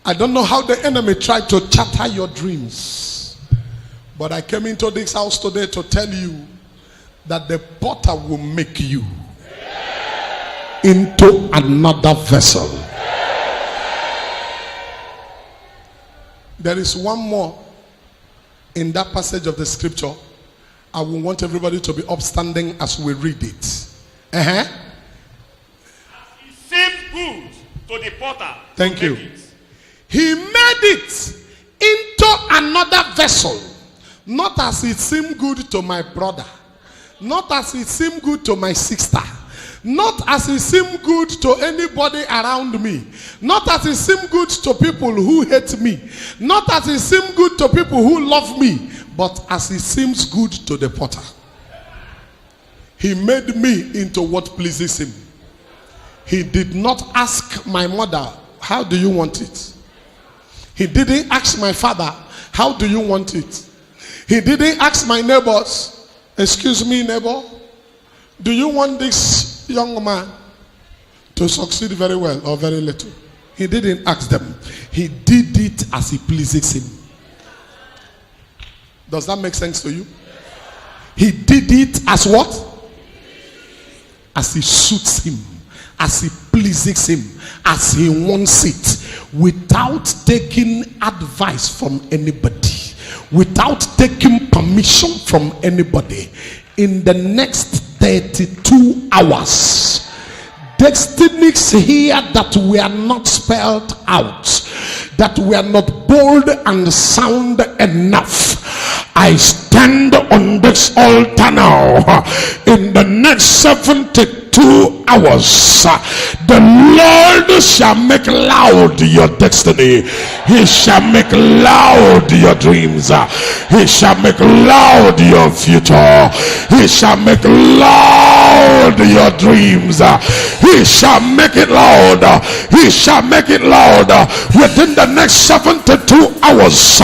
[SPEAKER 1] I don't know how the enemy tried to shatter your dreams. But I came into this house today to tell you that the potter will make you into another vessel. There is one more in that passage of the scripture. I will want everybody to be upstanding as we read it.
[SPEAKER 3] It seemed good to the potter.
[SPEAKER 1] Thank you. He made it into another vessel. Not as it seemed good to my brother. Not as it seemed good to my sister. Not as it seemed good to anybody around me. Not as it seemed good to people who hate me. Not as it seemed good to people who love me. But as it seems good to the potter. He made me into what pleases him. He did not ask my mother, how do you want it? He didn't ask my father, how do you want it? He didn't ask my neighbors, excuse me neighbor, do you want this young man to succeed very well or very little? He didn't ask them. He did it as he pleases him. Does that make sense to you? He did it as what? As he suits him, as he pleases him, as he wants it, without taking advice from anybody, without taking permission from anybody. In the next 32 hours, destinies here that were not spelled out, that were not bold and sound enough, I stand on this altar now. In the next 72 hours, the Lord shall make loud your destiny. He shall make loud your dreams. He shall make loud your future. He shall make loud your dreams. He shall make it loud. He shall make it loud. Within the next 72 hours,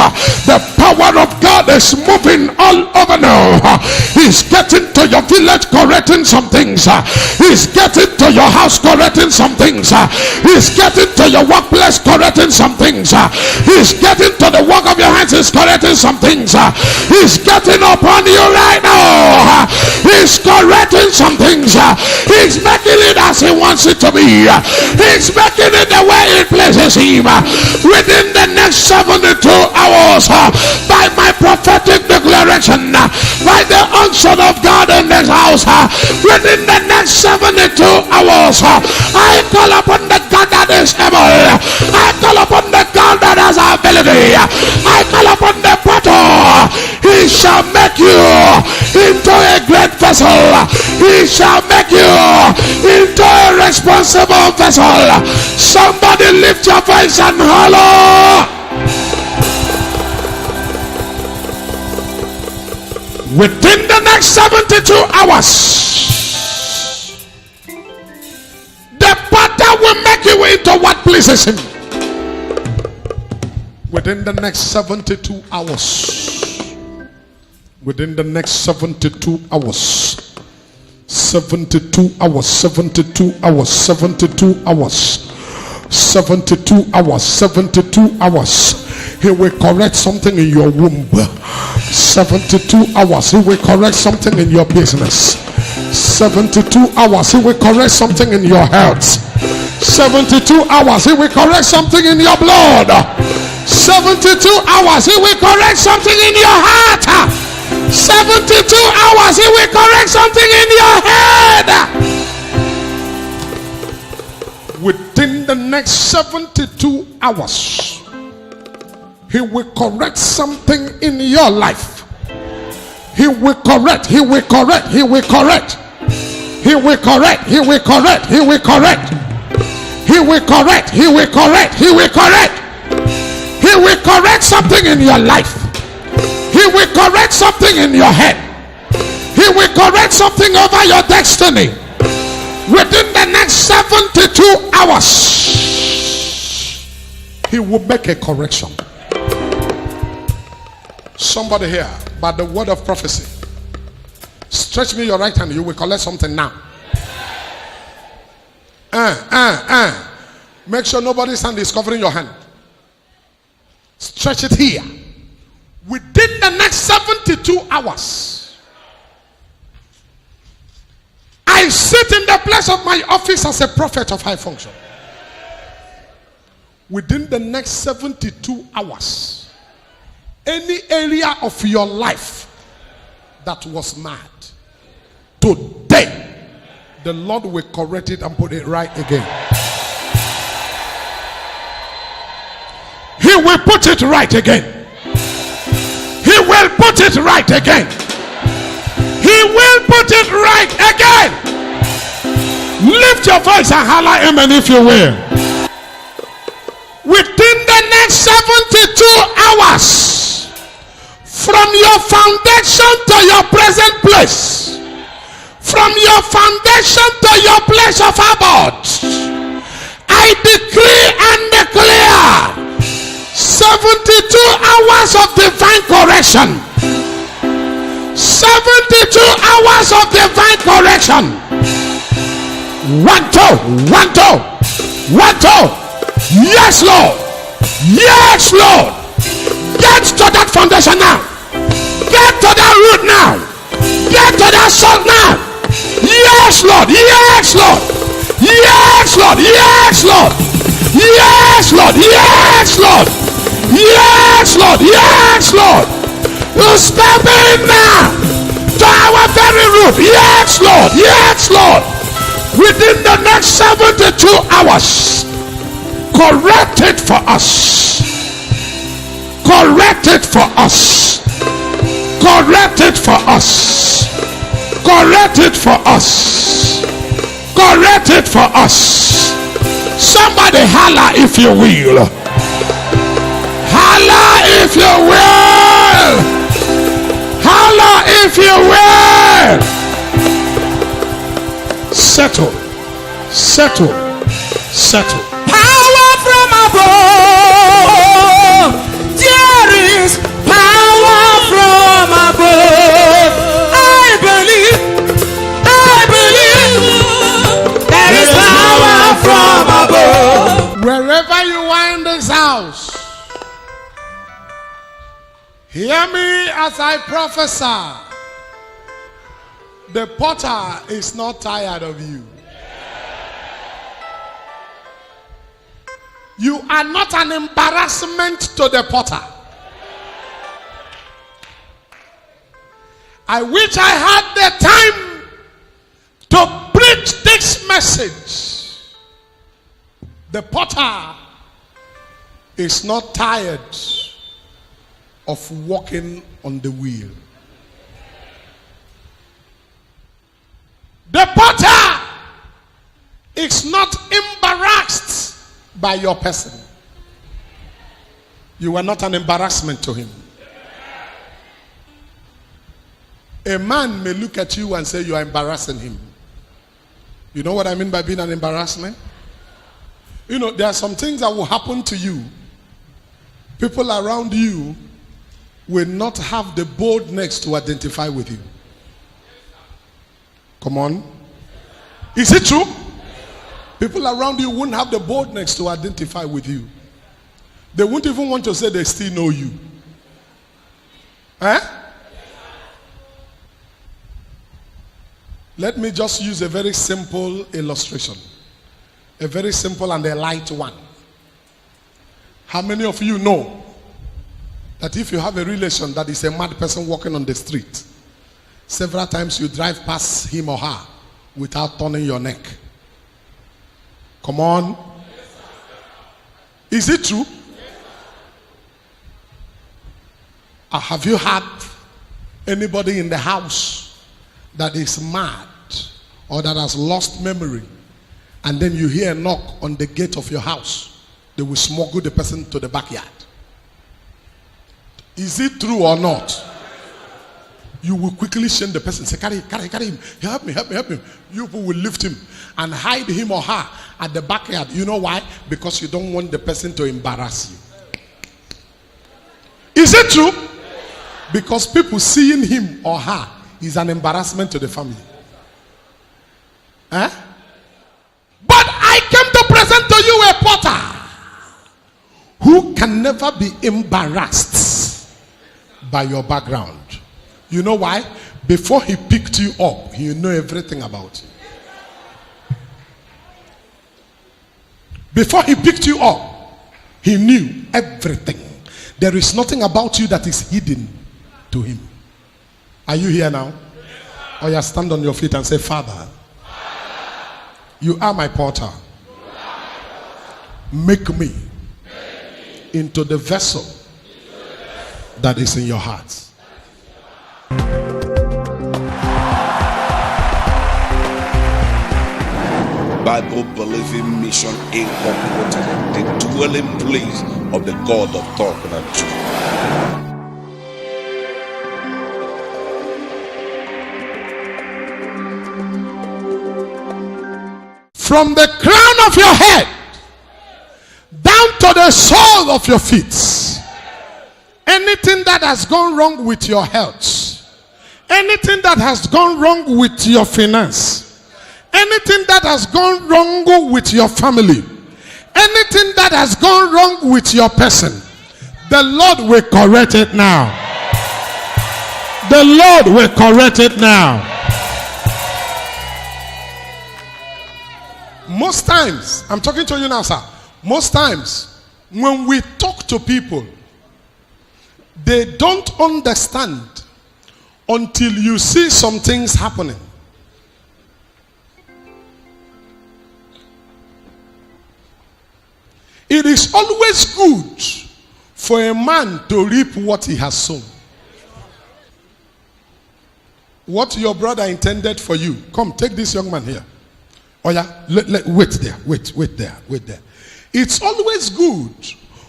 [SPEAKER 1] the power of God is moving all over now. He's getting to your village, correcting some things. He's getting to your house, correcting some things. He's getting to your workplace, correcting some things. He's getting to the work of your hands, he's correcting some things. He's getting upon you right now. He's correcting some things. He's making it as he wants it to be. He's making it the way it pleases him. Within the next 72 hours, by my prophetic declaration, by the unction of God in this house, within the next 72 hours, I call upon the God that is able. I call upon the God that has ability. I call upon the potter. He shall make you into a great vessel. He shall make you into a responsible vessel. Somebody lift your voice and holler. Within the next 72 hours, the potter will make you into what pleases him. Within the next 72 hours. Within the next 72 hours. 72 hours. 72 hours. 72 hours. 72 hours. 72 hours. He will correct something in your womb. 72 hours. He will correct something in your business. 72 hours. He will correct something in your health. 72 hours. He will correct something in your blood. 72 hours. He will correct something in your heart. 72 hours. He will correct something in your head. Within the next 72 hours, he will correct something in your life. He will correct. He will correct. He will correct. He will correct. He will correct. He will correct. He will correct. He will correct. He will correct. He will correct something in your life. He will correct something in your head. He will correct something over your destiny. Within the next 72 hours, he will make a correction. Somebody here, by the word of prophecy, stretch me your right hand, you will collect something now. Make sure nobody's hand is covering your hand. Stretch it here. Within the next 72 hours, I sit in the place of my office as a prophet of high function. Within the next 72 hours, any area of your life that was mad, today the Lord will correct it and put it right again. He will put it right again. He will put it right again. He will put it right again. Lift your voice and holler amen if you will. Within the next 72 hours, from your foundation to your present place, from your foundation to your place of abode, I decree and declare 72 hours of divine correction. 72 hours of divine correction. 1, 2, 1, 2, 1, 2. Yes, Lord. Yes, Lord. Get to that foundation now. Get to that root now. Get to that source now. Yes, Lord. Yes, Lord. Yes, Lord. Yes, Lord. Yes, Lord. Yes, Lord. Yes, Lord. Yes, Lord. You step in now to our very root. Yes, Lord. Yes, Lord. Within the next 72 hours, correct it for us. Correct it for us. Correct it for us. Correct it for us. Correct it for us. Somebody holler if you will. Holler if you will. Holler if you will. Settle. Settle. Settle.
[SPEAKER 4] Power from above. There is power from above. I believe. There is power from above.
[SPEAKER 1] Wherever you are in this house, hear me as I prophesy. The potter is not tired of you. You are not an embarrassment to the potter. I wish I had the time to preach this message. The potter is not tired of walking on the wheel. The potter is not embarrassed by your person. You are not an embarrassment to him. A man may look at you and say you are embarrassing him. You know what I mean by being an embarrassment? You know, there are some things that will happen to you. People around you will not have the boldness to identify with you. Come on. Is it true? People around you won't have the boldness to identify with you. They won't even want to say they still know you. Eh? Let me just use a very simple illustration. A very simple and a light one. How many of you know that if you have a relation that is a mad person walking on the street, several times you drive past him or her without turning your neck? Come on. Is it true? Have you had anybody in the house that is mad or that has lost memory, and then you hear a knock on the gate of your house? They will smuggle the person to the backyard. Is it true or not? You will quickly shame the person. Say, carry him. Help me. You will lift him and hide him or her at the backyard. You know why? Because you don't want the person to embarrass you. Is it true? Because people seeing him or her is an embarrassment to the family. Eh? But I came to present to you a potter who can never be embarrassed by your background. You know why? Before he picked you up, he knew everything about you. Before he picked you up, he knew everything. There is nothing about you that is hidden to him. Are you here now? Or you stand on your feet and say, Father, you are my potter. Make me into the vessel that is in your heart.
[SPEAKER 2] Bible believing mission incorporated, the dwelling place of the God of Talknado.
[SPEAKER 1] From the crown of your head down to the sole of your feet, anything that has gone wrong with your health, anything that has gone wrong with your finance, anything that has gone wrong with your family, anything that has gone wrong with your person, the Lord will correct it now. The Lord will correct it now. Most times, I'm talking to you now, sir. Most times, when we talk to people, they don't understand until you see some things happening. It is always good for a man to reap what he has sown. What your brother intended for you. Come, take this young man here. Oh yeah, wait there, wait there. It's always good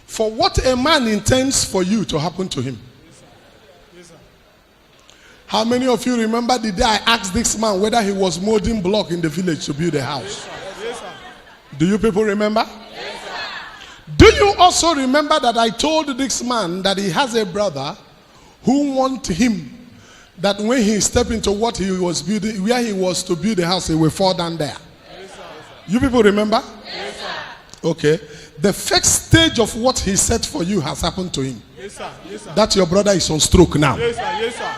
[SPEAKER 1] for what a man intends for you to happen to him. Yes, sir. How many of you remember the day I asked this man whether he was molding block in the village to build a house?
[SPEAKER 3] Yes, sir.
[SPEAKER 1] Do you people remember?
[SPEAKER 3] Yes, sir.
[SPEAKER 1] Do you also remember that I told this man that he has a brother who wants him, that when he step into what he was building, where he was to build a house, he will fall down there?
[SPEAKER 3] Yes, sir.
[SPEAKER 1] You people remember?
[SPEAKER 3] Yes, sir.
[SPEAKER 1] Okay. The first stage of what he said for you has happened to him.
[SPEAKER 3] Yes, sir. Yes, sir.
[SPEAKER 1] That your brother is on stroke now.
[SPEAKER 3] Yes, sir. Yes, sir.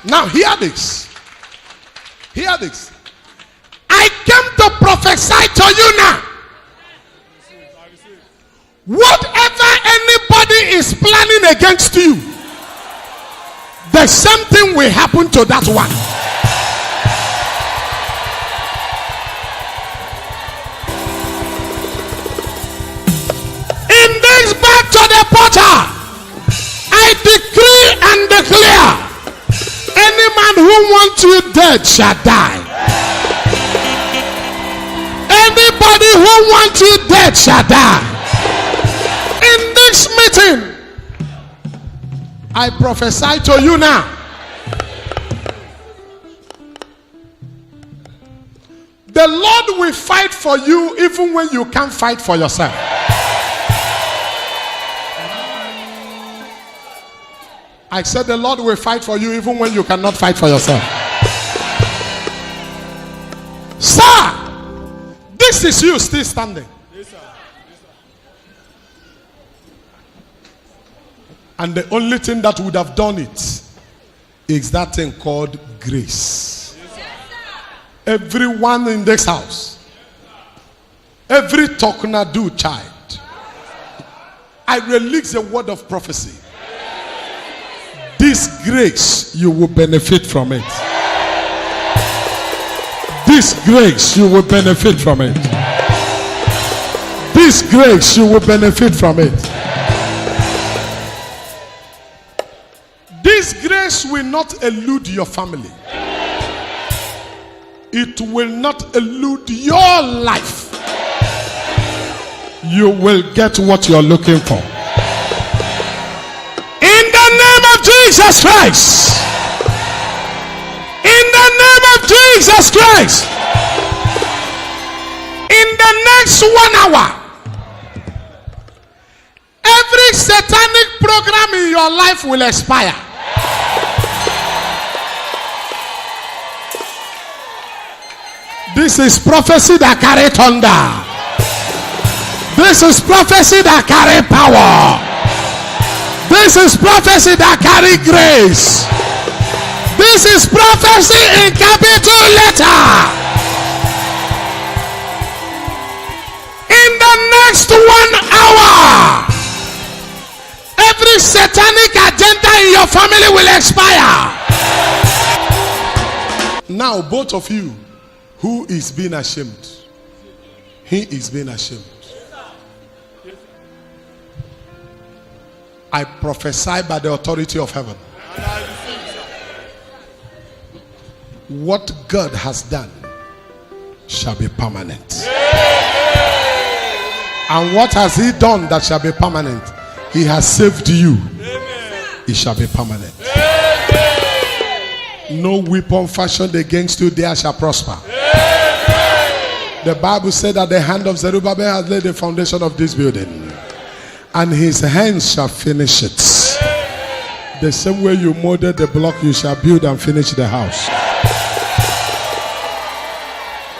[SPEAKER 1] Now hear this. Hear this. I came to prophesy to you now. Whatever anybody is planning against you, the same thing will happen to that one. In this back to the potter, I decree and declare, any man who wants you dead shall die. Anybody who wants you dead shall die. In this meeting, I prophesy to you now. The Lord will fight for you even when you can't fight for yourself. I said the Lord will fight for you even when you cannot fight for yourself. Sir, this is you still standing.
[SPEAKER 3] Yes, sir.
[SPEAKER 1] And the only thing that would have done it is that thing called grace. Everyone in this house, every Talknado child, I release a word of prophecy. This grace, you will benefit from it. This grace, you will benefit from it. This grace, you will benefit from it. This grace will not elude your family. It will not elude your life. You will get what you're looking for. In the name of Jesus Christ. In the name of Jesus Christ. In the next 1 hour, every satanic program in your life will expire. This is prophecy that carry thunder. This is prophecy that carry power. This is prophecy that carry grace. This is prophecy in capital letter. In the next 1 hour, every satanic agenda in your family will expire. Now, both of you, who is being ashamed? He is being ashamed. I prophesy by the authority of heaven. What God has done shall be permanent. And what has he done that shall be permanent? He has saved you. It shall be permanent. No weapon fashioned against you there shall prosper. The Bible said that the hand of Zerubbabel has laid the foundation of this building, and his hands shall finish it. The same way you molded the block, you shall build and finish the house.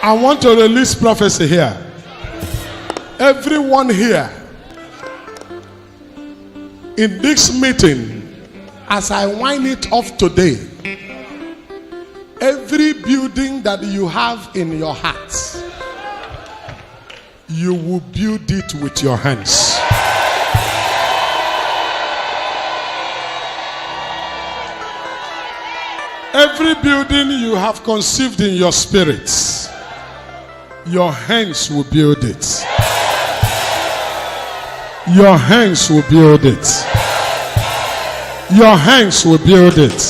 [SPEAKER 1] I want to release prophecy here. Everyone here in this meeting, As I wind it off today, every building that you have in your heart, you will build it with your hands. Every building you have conceived in your spirits, your hands will build it. Your hands will build it. Your hands will build it.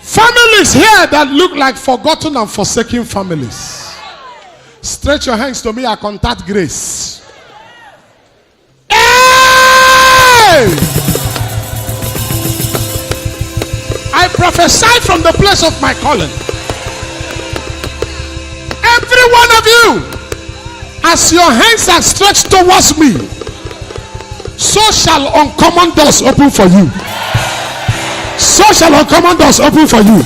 [SPEAKER 1] Families here that look like forgotten and forsaken families, stretch your hands to me. I contact grace. Hey! I prophesy from the place of my calling. Every one of you, as your hands are stretched towards me, so shall uncommon doors open for you. So shall uncommon doors open for you.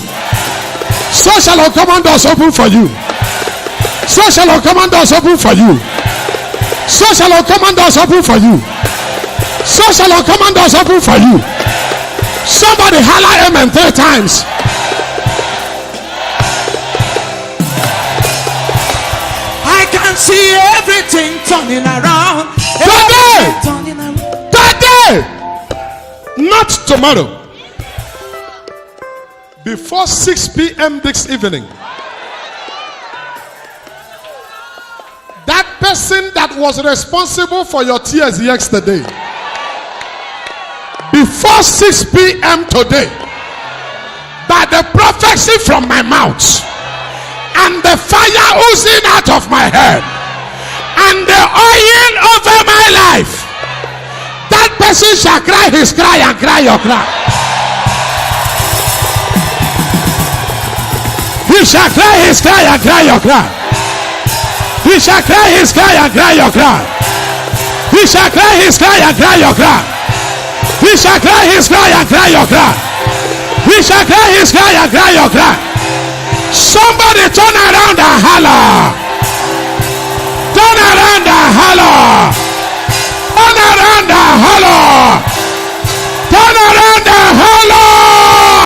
[SPEAKER 1] So shall uncommon doors open for you. So shall uncommon doors open for you. So shall uncommon doors open for you. So shall uncommon doors open for you. Somebody holler amen 3 times.
[SPEAKER 4] I can see everything turning around.
[SPEAKER 1] Today, not tomorrow. Before 6 p.m. this evening, that person that was responsible for your tears yesterday, before 6 p.m. today, by the prophecy from my mouth and the fire oozing out of my head and the oil over my life, that person shall cry his cry and cry your cry. He shall cry his cry and cry your cry. He shall cry his cry and cry your cry. He shall cry his cry and cry your cry. He shall cry his cry and cry your cry. He shall cry his cry and cry your cry. Somebody turn around and holler. Turn around and holler. Turn around and holler. Turn around and holler.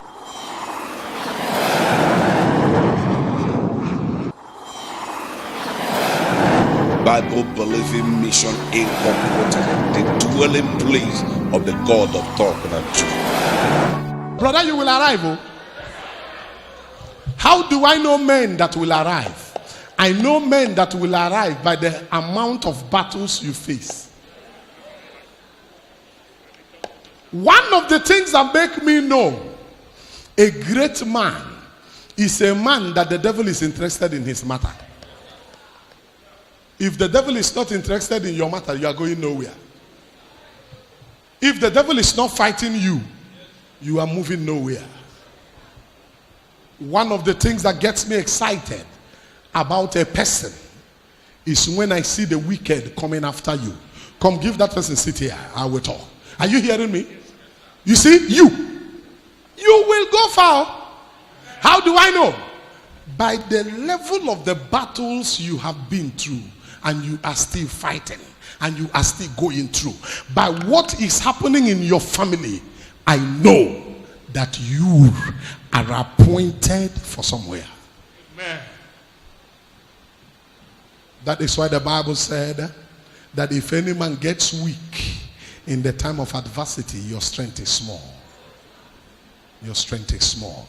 [SPEAKER 2] Bible Believing Mission Incorporated, the dwelling place of the God of Talknado.
[SPEAKER 1] Brother, you will arrive. Oh? How do I know men that will arrive? I know men that will arrive by the amount of battles you face. One of the things that make me know a great man is a man that the devil is interested in his matter. If the devil is not interested in your matter, you are going nowhere. If the devil is not fighting you, you are moving nowhere. One of the things that gets me excited about a person is when I see the wicked coming after you. Come, give that person seat here. I will talk. Are you hearing me? You see, you will go far. How do I know? By the level of the battles you have been through, and you are still fighting, and you are still going through. By what is happening in your family, I know that you are appointed for somewhere.
[SPEAKER 3] Amen.
[SPEAKER 1] That is why the Bible said that if any man gets weak in the time of adversity, your strength is small. Your strength is small.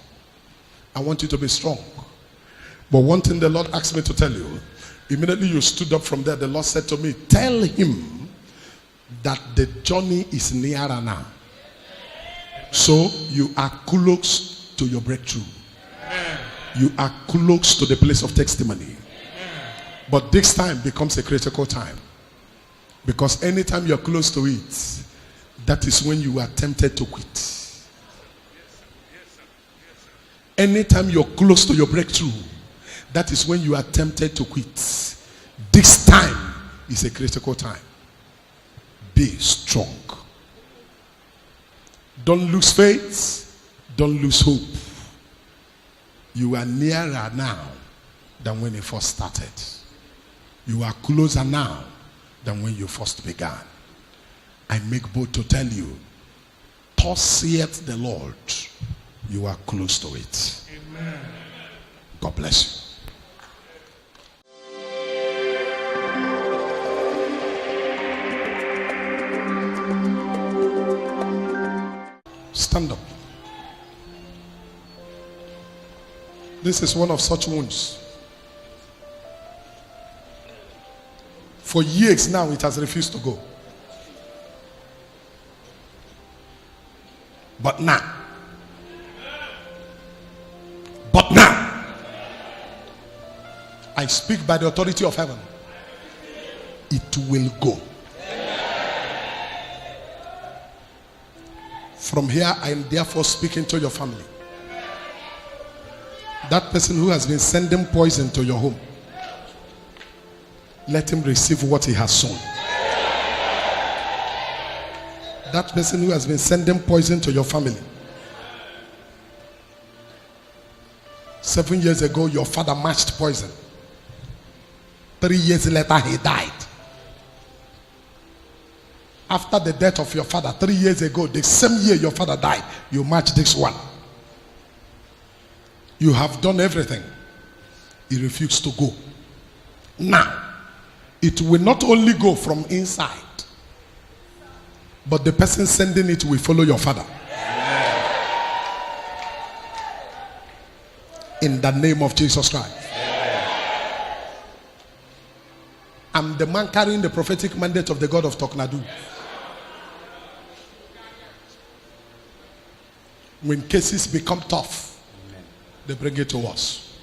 [SPEAKER 1] I want you to be strong. But one thing the Lord asked me to tell you, immediately you stood up from there, the Lord said to me, tell him that the journey is nearer now. So you are close to your breakthrough. You are close to the place of testimony. But this time becomes a critical time. Because anytime you're close to it, that is when you are tempted to quit. Anytime you're close to your breakthrough, that is when you are tempted to quit. This time is a critical time. Be strong. Don't lose faith. Don't lose hope. You are nearer now than when you first started. You are closer now than when you first began. I make bold to tell you thus saith the Lord, you are close to it. Amen. God bless you. Stand up. This is one of such wounds. For years now, it has refused to go. But now, I speak by the authority of heaven. It will go. From here, I am therefore speaking to your family. That person who has been sending poison to your home, let him receive what he has sown. That person who has been sending poison to your family. 7 years ago, your father matched poison. 3 years later, he died. After the death of your father, 3 years ago, the same year your father died, you matched this one. You have done everything. He refused to go. Now, it will not only go from inside, but the person sending it will follow your father. In the name of Jesus Christ. I'm the man carrying the prophetic mandate of the God of Talknado. When cases become tough, they bring it to us.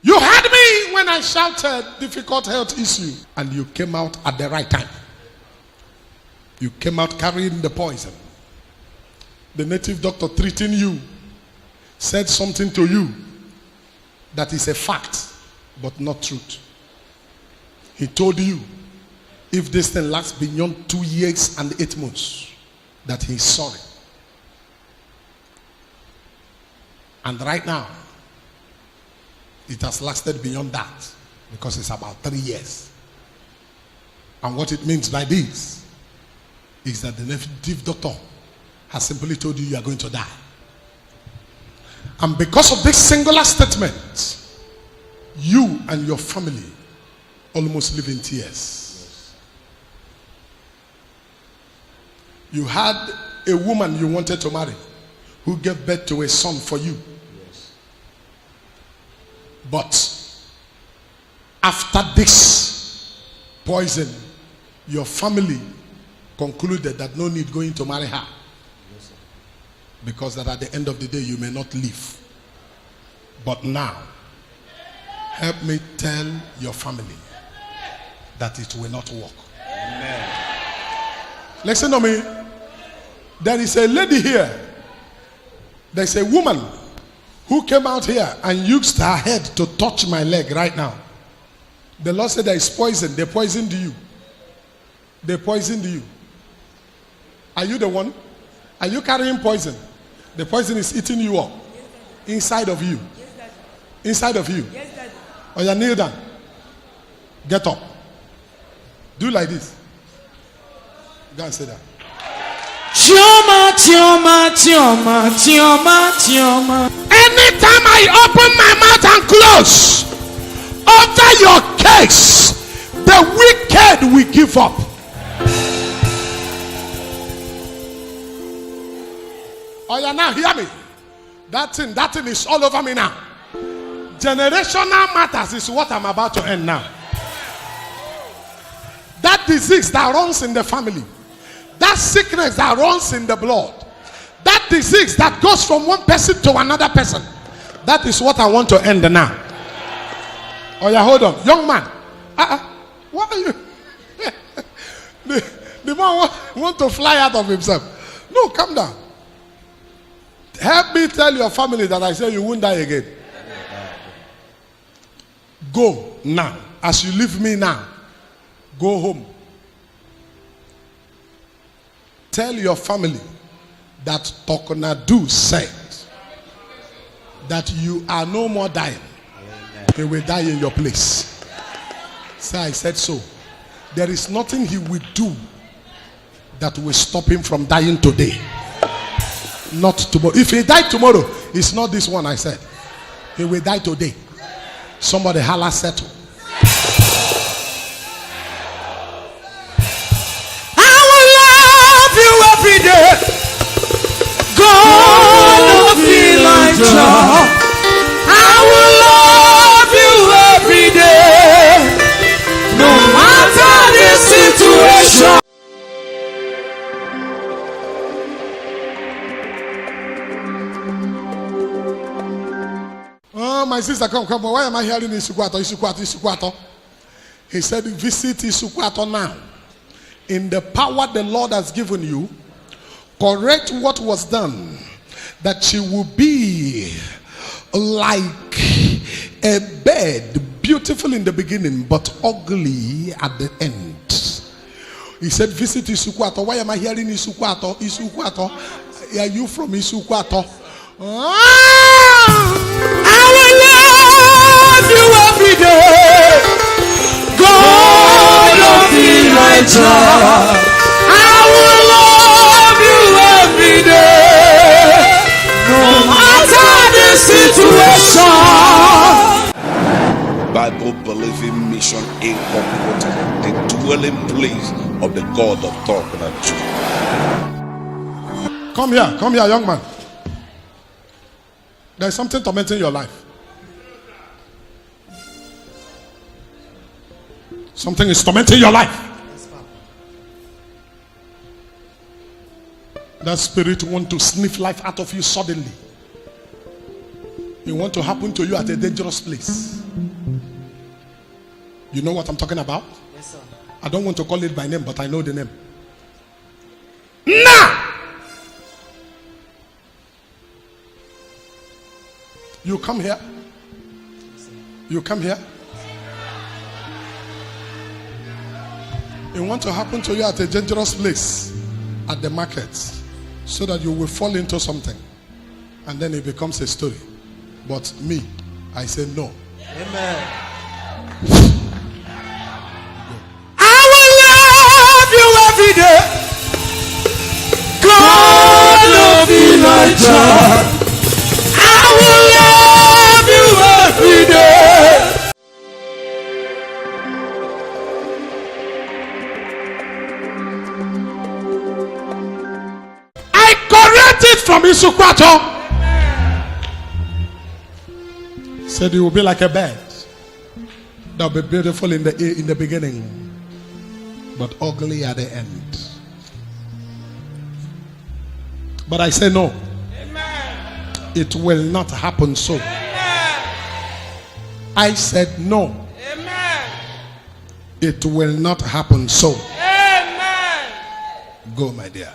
[SPEAKER 1] You heard me when I shouted difficult health issue, and you came out at the right time. You came out carrying the poison. The native doctor treating you said something to you that is a fact but not truth. He told you if this thing lasts beyond 2 years and 8 months, that he is sorry. And right now, it has lasted beyond that because it's about 3 years. And what it means by this is that the native doctor has simply told you are going to die. And because of this singular statement, you and your family almost live in tears. You had a woman you wanted to marry who gave birth to a son for you. But after this poison, your family concluded that no need going to marry her. Because that at the end of the day you may not live. But now, help me tell your family that it will not work. Amen. Listen to me. There is a lady here. There's a woman who came out here and used her head to touch my leg right now. The Lord said there is poison. They poisoned you. They poisoned you. Are you the one? Are you carrying poison? The poison is eating you up. Inside of you. Inside of you. Oh, you kneel down. Get up. Do like this. Go and say that.
[SPEAKER 4] Chioma, chioma, chioma, chioma, chioma.
[SPEAKER 1] Anytime I open my mouth and close over your case, the wicked will give up. Oh, yeah, now hear me. That thing is all over me now. Generational matters is what I'm about to end now. That disease that runs in the family, that sickness that runs in the blood, that disease that goes from one person to another person, that is what I want to end now. Oh yeah, hold on. Young man, what are you? the man want to fly out of himself. No, calm down. Help me tell your family that I say you won't die again. Go now. As you leave me now, go home. Tell your family that Talknado said that you are no more dying. They will die in your place. Say, I said so. There is nothing he will do that will stop him from dying today. Not tomorrow. If he died tomorrow, it's not this one I said. He will die today. Somebody holla settle.
[SPEAKER 4] I will love you every day. God of Elijah. I will love you every day. No matter the situation.
[SPEAKER 1] Oh, my sister, come. Why am I hearing Isukwato? He said, visit Isukwato now. In the power the Lord has given you, correct what was done, that she will be like a bed, beautiful in the beginning, but ugly at the end. He said, visit Isukwato. Why am I hearing Isukwato? Are you from Isukwato?
[SPEAKER 4] I will love you every day. God of Elijah. I will love you every day. No matter the situation.
[SPEAKER 2] Bible Believing Mission Incorporated, the dwelling place of the God of Talknado.
[SPEAKER 1] Come here, young man. There's something tormenting your life. Something is tormenting your life. That spirit want to sniff life out of you suddenly. It want to happen to you at a dangerous place. You know what I'm talking about?
[SPEAKER 4] Yes, sir.
[SPEAKER 1] I don't want to call it by name, but I know the name. Now! You come here. You come here. It want to happen to you at a dangerous place at the market, so that you will fall into something, and then it becomes a story. But me, I say no.
[SPEAKER 4] Amen. I will love you every day. God of Elijah. I will love you every day.
[SPEAKER 1] I correct it from Isukwato. Said you will be like a bird. That will be beautiful in the beginning, but ugly at the end. But I say no. It will not happen so.
[SPEAKER 4] Amen.
[SPEAKER 1] I said no.
[SPEAKER 4] Amen.
[SPEAKER 1] It will not happen so.
[SPEAKER 4] Amen.
[SPEAKER 1] Go, my dear.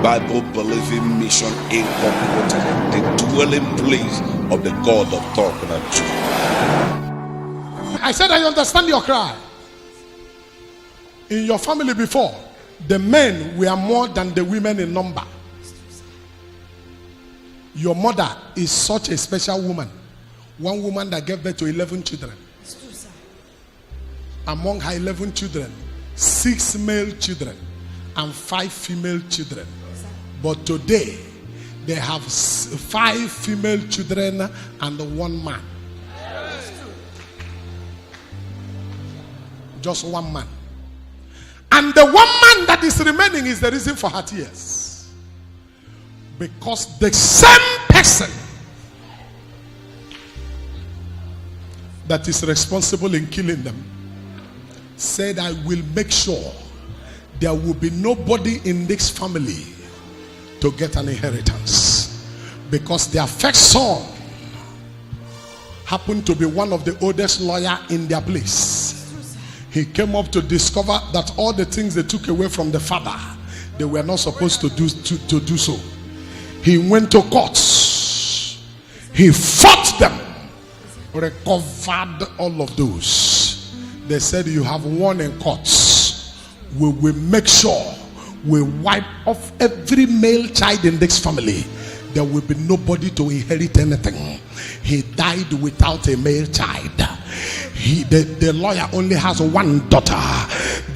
[SPEAKER 2] Bible Believing Mission Incorporated, the dwelling place of the God of Talknado.
[SPEAKER 1] I said I understand your cry. In your family before, the men were more than the women in number. Your mother is such a special woman. One woman that gave birth to 11 children. Among her 11 children, 6 male children and 5 female children. But today, they have 5 female children and 1 man. Just 1 man. And the 1 man that is remaining is the reason for her tears. Because the same person that is responsible in killing them said, I will make sure there will be nobody in this family to get an inheritance. Because their first son happened to be one of the oldest lawyers in their place. He came up to discover that all the things they took away from the father, they were not supposed to do so. He went to courts. He fought them. Recovered all of those. They said, you have won in courts. We will make sure we wipe off every male child in this family. There will be nobody to inherit anything. He died without a male child. The lawyer only has 1 daughter.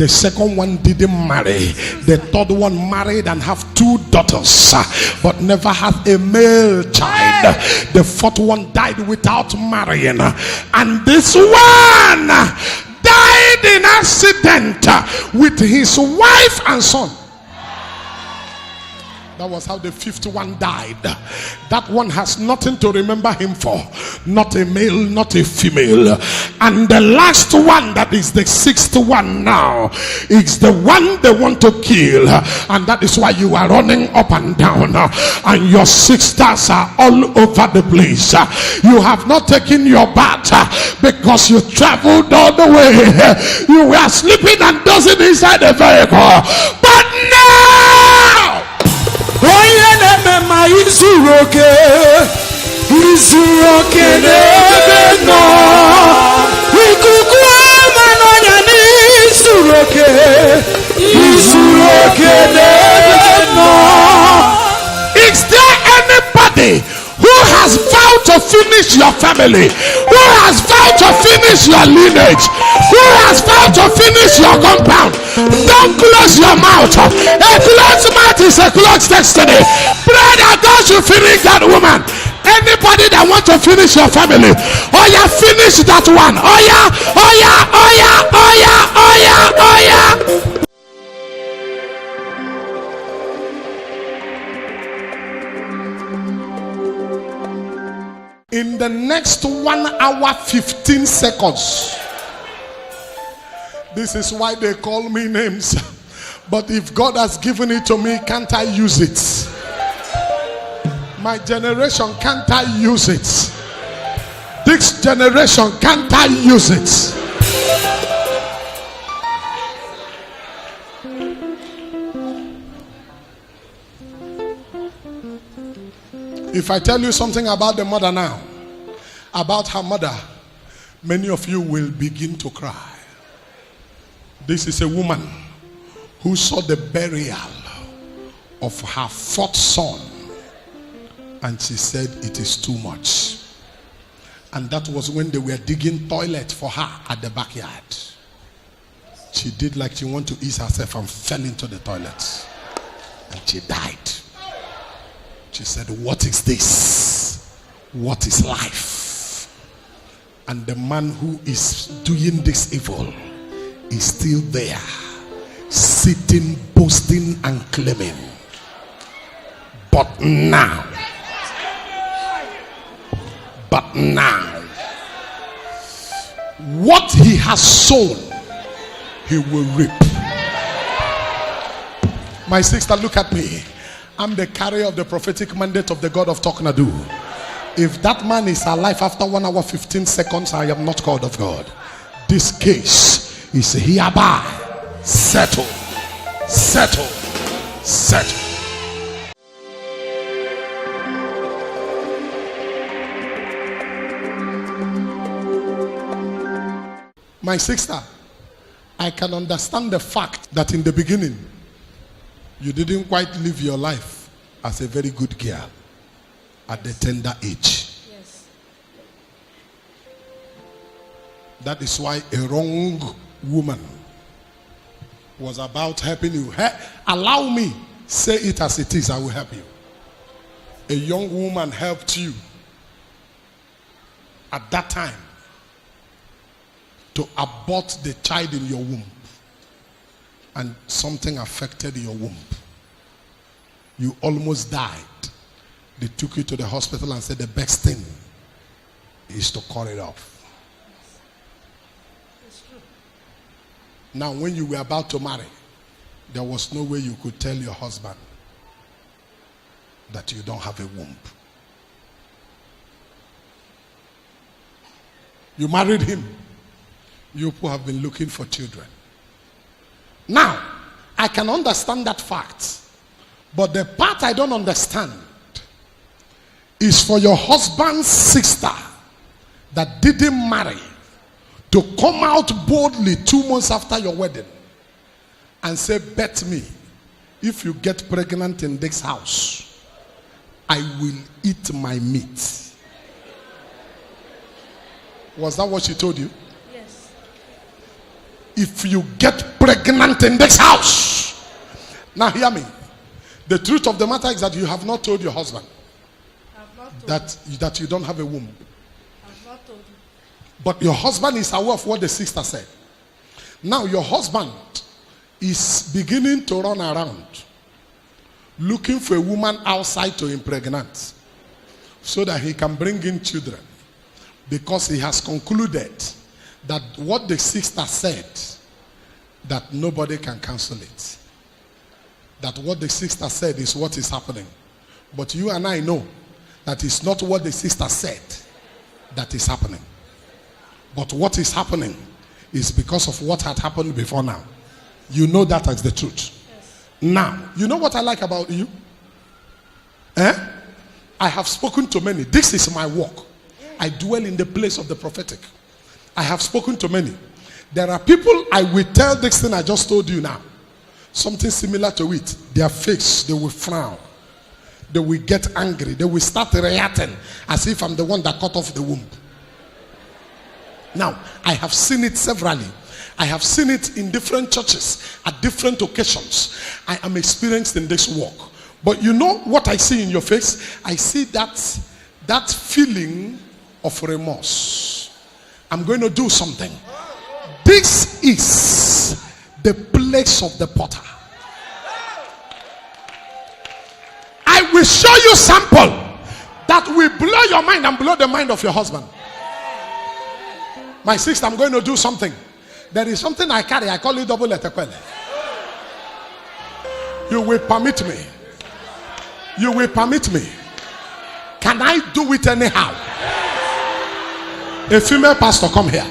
[SPEAKER 1] The second one didn't marry. The third one married and have 2 daughters, but never had a male child. The fourth one died without marrying, and this one died in accident with his wife and son. That was how the fifth one died. That one has nothing to remember him for. Not a male, not a female. And the last one, that is the sixth one now, is the one they want to kill. And that is why you are running up and down. And your sisters are all over the place. You have not taken your bath because you traveled all the way. You were sleeping and dozing inside the vehicle. But now,
[SPEAKER 4] Izuroke n'ebe nọ ikuku amanonya n'izuroke n'ebe nọ.
[SPEAKER 1] Is there anybody who has vowed to finish your family, who has vowed to finish your lineage, who has vowed to finish your compound? Don't close your mouth. A closed mouth is a closed destiny. Brother, don't you finish that woman. Anybody that want to finish your family, oh yeah, finish that one. Oh yeah, oh yeah, oh yeah, oh yeah, oh yeah, oh yeah. In the next 1 hour 15 seconds, this is why they call me names. But if God has given it to me, can't I use it? My generation, can't I use it? This generation, can't I use it? If I tell you something about the mother now, about her mother, many of you will begin to cry. This is a woman who saw the burial of her fourth son, and she said it is too much. And that was when they were digging toilet for her at the backyard. She did like she wanted to ease herself and fell into the toilet, and she died. She said, what is this? What is life? And the man who is doing this evil is still there, sitting, boasting and claiming. But now, what he has sown, he will reap. My sister, look at me. I'm the carrier of the prophetic mandate of the God of Talknado. If that man is alive after 1 hour 15 seconds, I am not called of God. This case is hereby settled. Settled. Settled. My sister, I can understand the fact that in the beginning, you didn't quite live your life as a very good girl at the tender age.
[SPEAKER 5] Yes.
[SPEAKER 1] That is why a wrong woman was about helping you. Allow me, say it as it is, I will help you. A young woman helped you at that time to abort the child in your womb. And something affected your womb. You almost died. They took you to the hospital and said the best thing is to cut it off. Now, when you were about to marry, there was no way you could tell your husband that you don't have a womb. You married him. You who have been looking for children. Now, I can understand that fact. But the part I don't understand is for your husband's sister that didn't marry to come out boldly 2 months after your wedding and say, bet me, if you get pregnant in this house, I will eat my meat. Was that what she told you?
[SPEAKER 5] Yes.
[SPEAKER 1] if you get pregnant in this house. Now hear me. The truth of the matter is that you have not told your husband that you don't have a womb.
[SPEAKER 5] I've not told him.
[SPEAKER 1] But your husband is aware of what the sister said. Now your husband is beginning to run around looking for a woman outside to impregnate so that he can bring in children, because he has concluded that what the sister said, that nobody can cancel it. That what the sister said is what is happening. But you and I know that it's not what the sister said that is happening. But what is happening is because of what had happened before now. You know that as the truth.
[SPEAKER 5] Yes.
[SPEAKER 1] Now, you know what I like about you? I have spoken to many. This is my work. I dwell in the place of the prophetic. I have spoken to many. There are people I will tell this thing I just told you now. Something similar to it. Their face, they will frown. They will get angry. They will start reacting as if I'm the one that cut off the womb. Now, I have seen it severally. I have seen it in different churches at different occasions. I am experienced in this work. But you know what I see in your face? I see that feeling of remorse. I'm going to do something. This is the place of the potter. I will show you sample that will blow your mind and blow the mind of your husband. My sister, I'm going to do something. There is something I carry. I call it double etekwele. You will permit me. You will permit me. Can I do it anyhow? A female pastor, come here.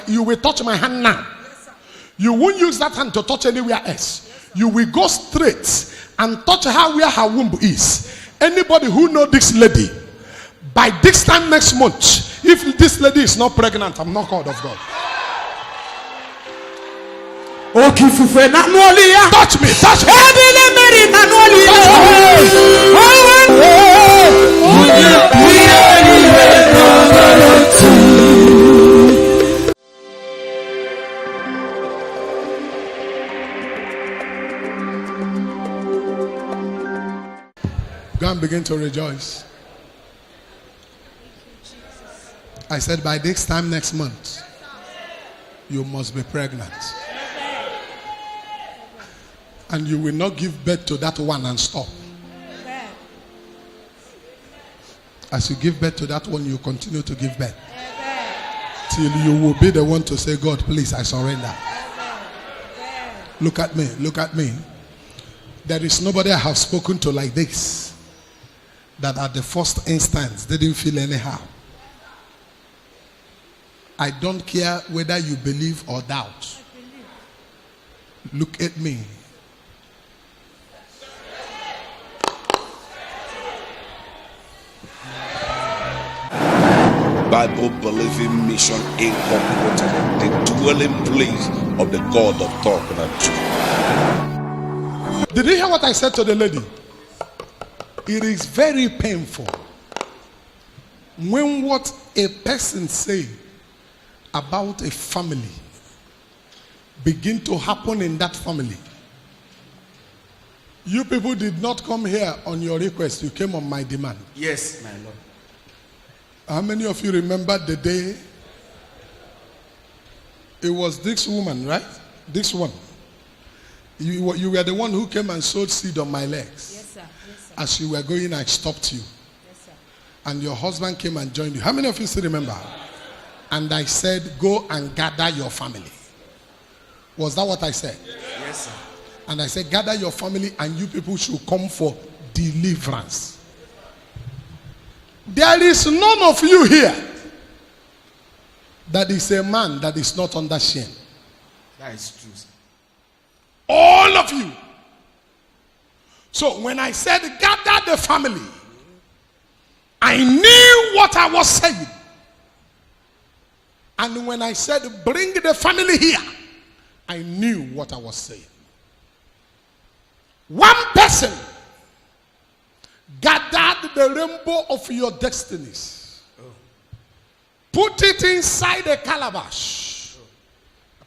[SPEAKER 1] You will touch my hand now. You won't use that hand to touch anywhere else. You will go straight and touch her where her womb is. Anybody who knows this lady, by this time next month, if this lady is not pregnant, I'm not called of God. Touch me, touch me. Go and begin to rejoice. I said by this time next month, you must be pregnant. And you will not give birth to that one and stop. As you give birth to that one, you continue to give birth. Till you will be the one to say, God, please, I surrender. Look at me, look at me. There is nobody I have spoken to like this that at the first instance didn't feel anyhow. I don't care whether you believe or doubt. Look at me.
[SPEAKER 2] Bible believing mission incorporated, the dwelling place of the God of Talknado.
[SPEAKER 1] Did you hear what I said to the lady? It is very painful when what a person say about a family begin to happen in that family. You people did not come here on your request. You came on my demand.
[SPEAKER 3] Yes, my Lord.
[SPEAKER 1] How many of you remember the day? It was this woman, right? This one. You were the one who came and sowed seed on my legs.
[SPEAKER 5] Yes, sir. Yes, sir.
[SPEAKER 1] As you were going, I stopped you.
[SPEAKER 5] Yes, sir.
[SPEAKER 1] And your husband came and joined you. How many of you still remember? And I said, go and gather your family. Was that what I said?
[SPEAKER 3] Yes, sir.
[SPEAKER 1] And I said, gather your family and you people should come for deliverance. There is none of you here that is a man that is not under shame.
[SPEAKER 3] That is true, sir.
[SPEAKER 1] All of you. So when I said gather the family, I knew what I was saying. And when I said bring the family here, I knew what I was saying. One person gathered the rainbow of your destinies. Put it inside a calabash.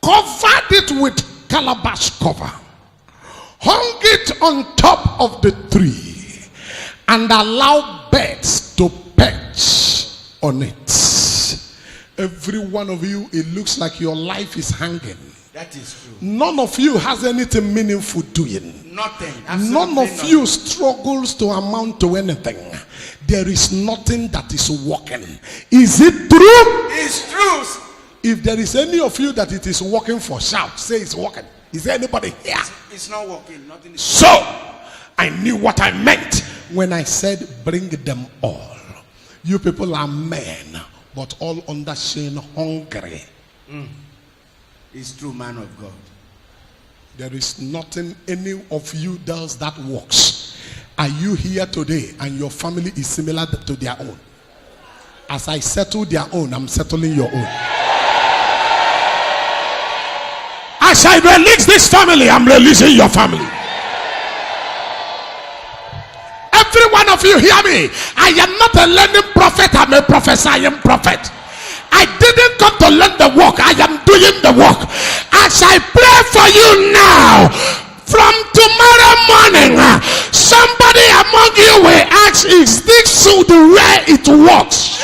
[SPEAKER 1] Covered it with calabash cover. Hung it on top of the tree. And allow birds to perch on it. Every one of you, it looks like your life is hanging.
[SPEAKER 6] That is true.
[SPEAKER 1] None of you has anything meaningful doing.
[SPEAKER 6] Nothing.
[SPEAKER 1] None of you struggles to amount to anything. There is nothing that is working. Is it true?
[SPEAKER 6] It's true.
[SPEAKER 1] If there is any of you that it is working for, shout. Say it's working. Is there anybody here?
[SPEAKER 6] It's not working. Nothing is.
[SPEAKER 1] So, I knew what I meant when I said bring them all. You people are men, but all under shame, hungry.
[SPEAKER 6] It's true, man of God.
[SPEAKER 1] There is nothing any of you does that works. Are you here today and your family is similar to their own? As I settle their own, I'm settling your own. As I release this family, I'm releasing your family. Every one of you hear me. I am not a learning prophet, I'm a prophesying prophet. I didn't come to learn the work, I am doing the work. As I pray for you now, from tomorrow morning, somebody among you will ask, is this the way it works?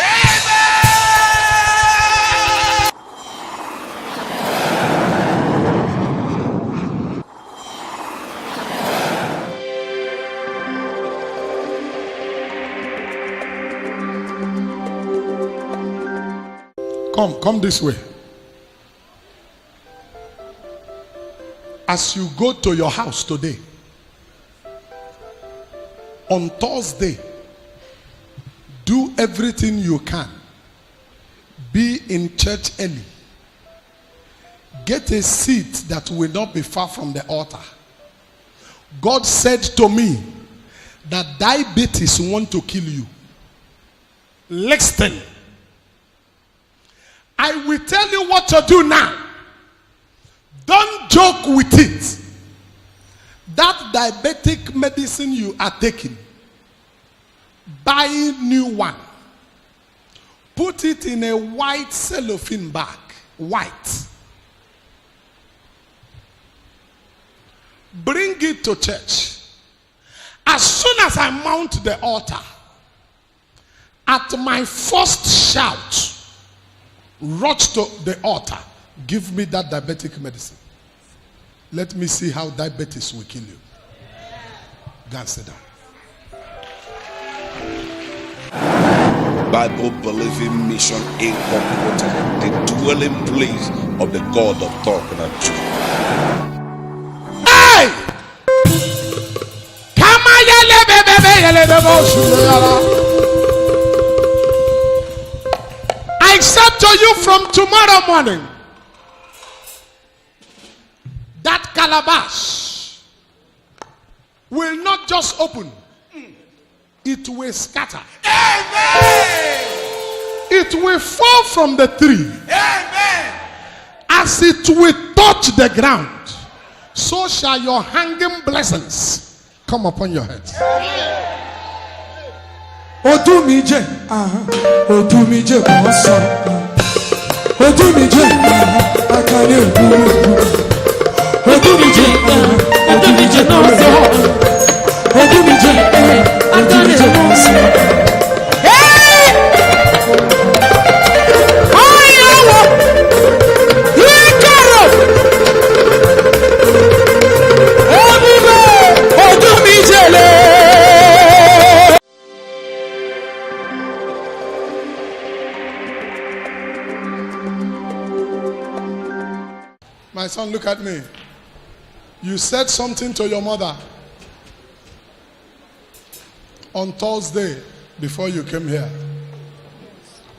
[SPEAKER 1] Come this way. As you go to your house today, on Thursday, do everything you can. Be in church early. Get a seat that will not be far from the altar. God said to me that diabetes want to kill you. Listen. I will tell you what to do now. Don't joke with it. That diabetic medicine you are taking, buy new one. Put it in a white cellophane bag. White. Bring it to church. As soon as I mount the altar, at my first shout, rush to the altar. Give me that diabetic medicine. Let me see how diabetes will kill you. Go and sit down.
[SPEAKER 2] Bible believing mission incorporated, the dwelling place of the God of Talknado.
[SPEAKER 1] Hey! Come on, I said to you from tomorrow morning, that calabash will not just open, it will scatter.
[SPEAKER 6] Amen.
[SPEAKER 1] It will fall from the tree.
[SPEAKER 6] Amen.
[SPEAKER 1] As it will touch the ground, so shall your hanging blessings come upon your head.
[SPEAKER 4] Odumije, Odumije, Odumije, Odumije,
[SPEAKER 1] My son, look at me. You said something to your mother on Thursday before you came here.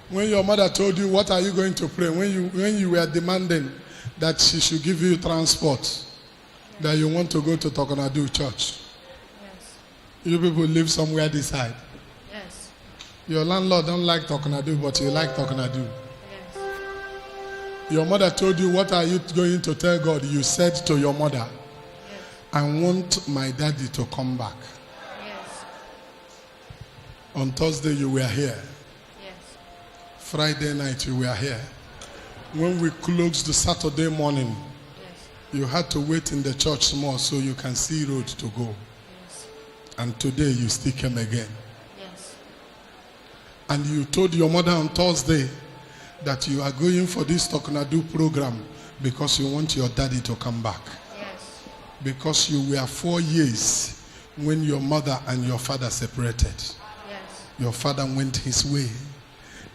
[SPEAKER 1] When your mother told you, what are you going to pray? When you were demanding that she should give you transport, that you want to go to Talknado church.
[SPEAKER 5] Yes.
[SPEAKER 1] You people live somewhere this side.
[SPEAKER 5] Yes.
[SPEAKER 1] Your landlord don't like Talknado, but you like Talknado.
[SPEAKER 5] Yes.
[SPEAKER 1] Your mother told you, what are you going to tell God? You said to your mother, I want my daddy to come back.
[SPEAKER 5] Yes.
[SPEAKER 1] On Thursday you were here.
[SPEAKER 5] Yes.
[SPEAKER 1] Friday night you were here. When we closed the Saturday morning, you had to wait in the church small so you can see road to go. And today you still came again. And you told your mother on Thursday that you are going for this Talknado program because you want your daddy to come back.
[SPEAKER 5] Yes.
[SPEAKER 1] Because you were 4 years when your mother and your father separated.
[SPEAKER 5] Yes.
[SPEAKER 1] Your father went his way.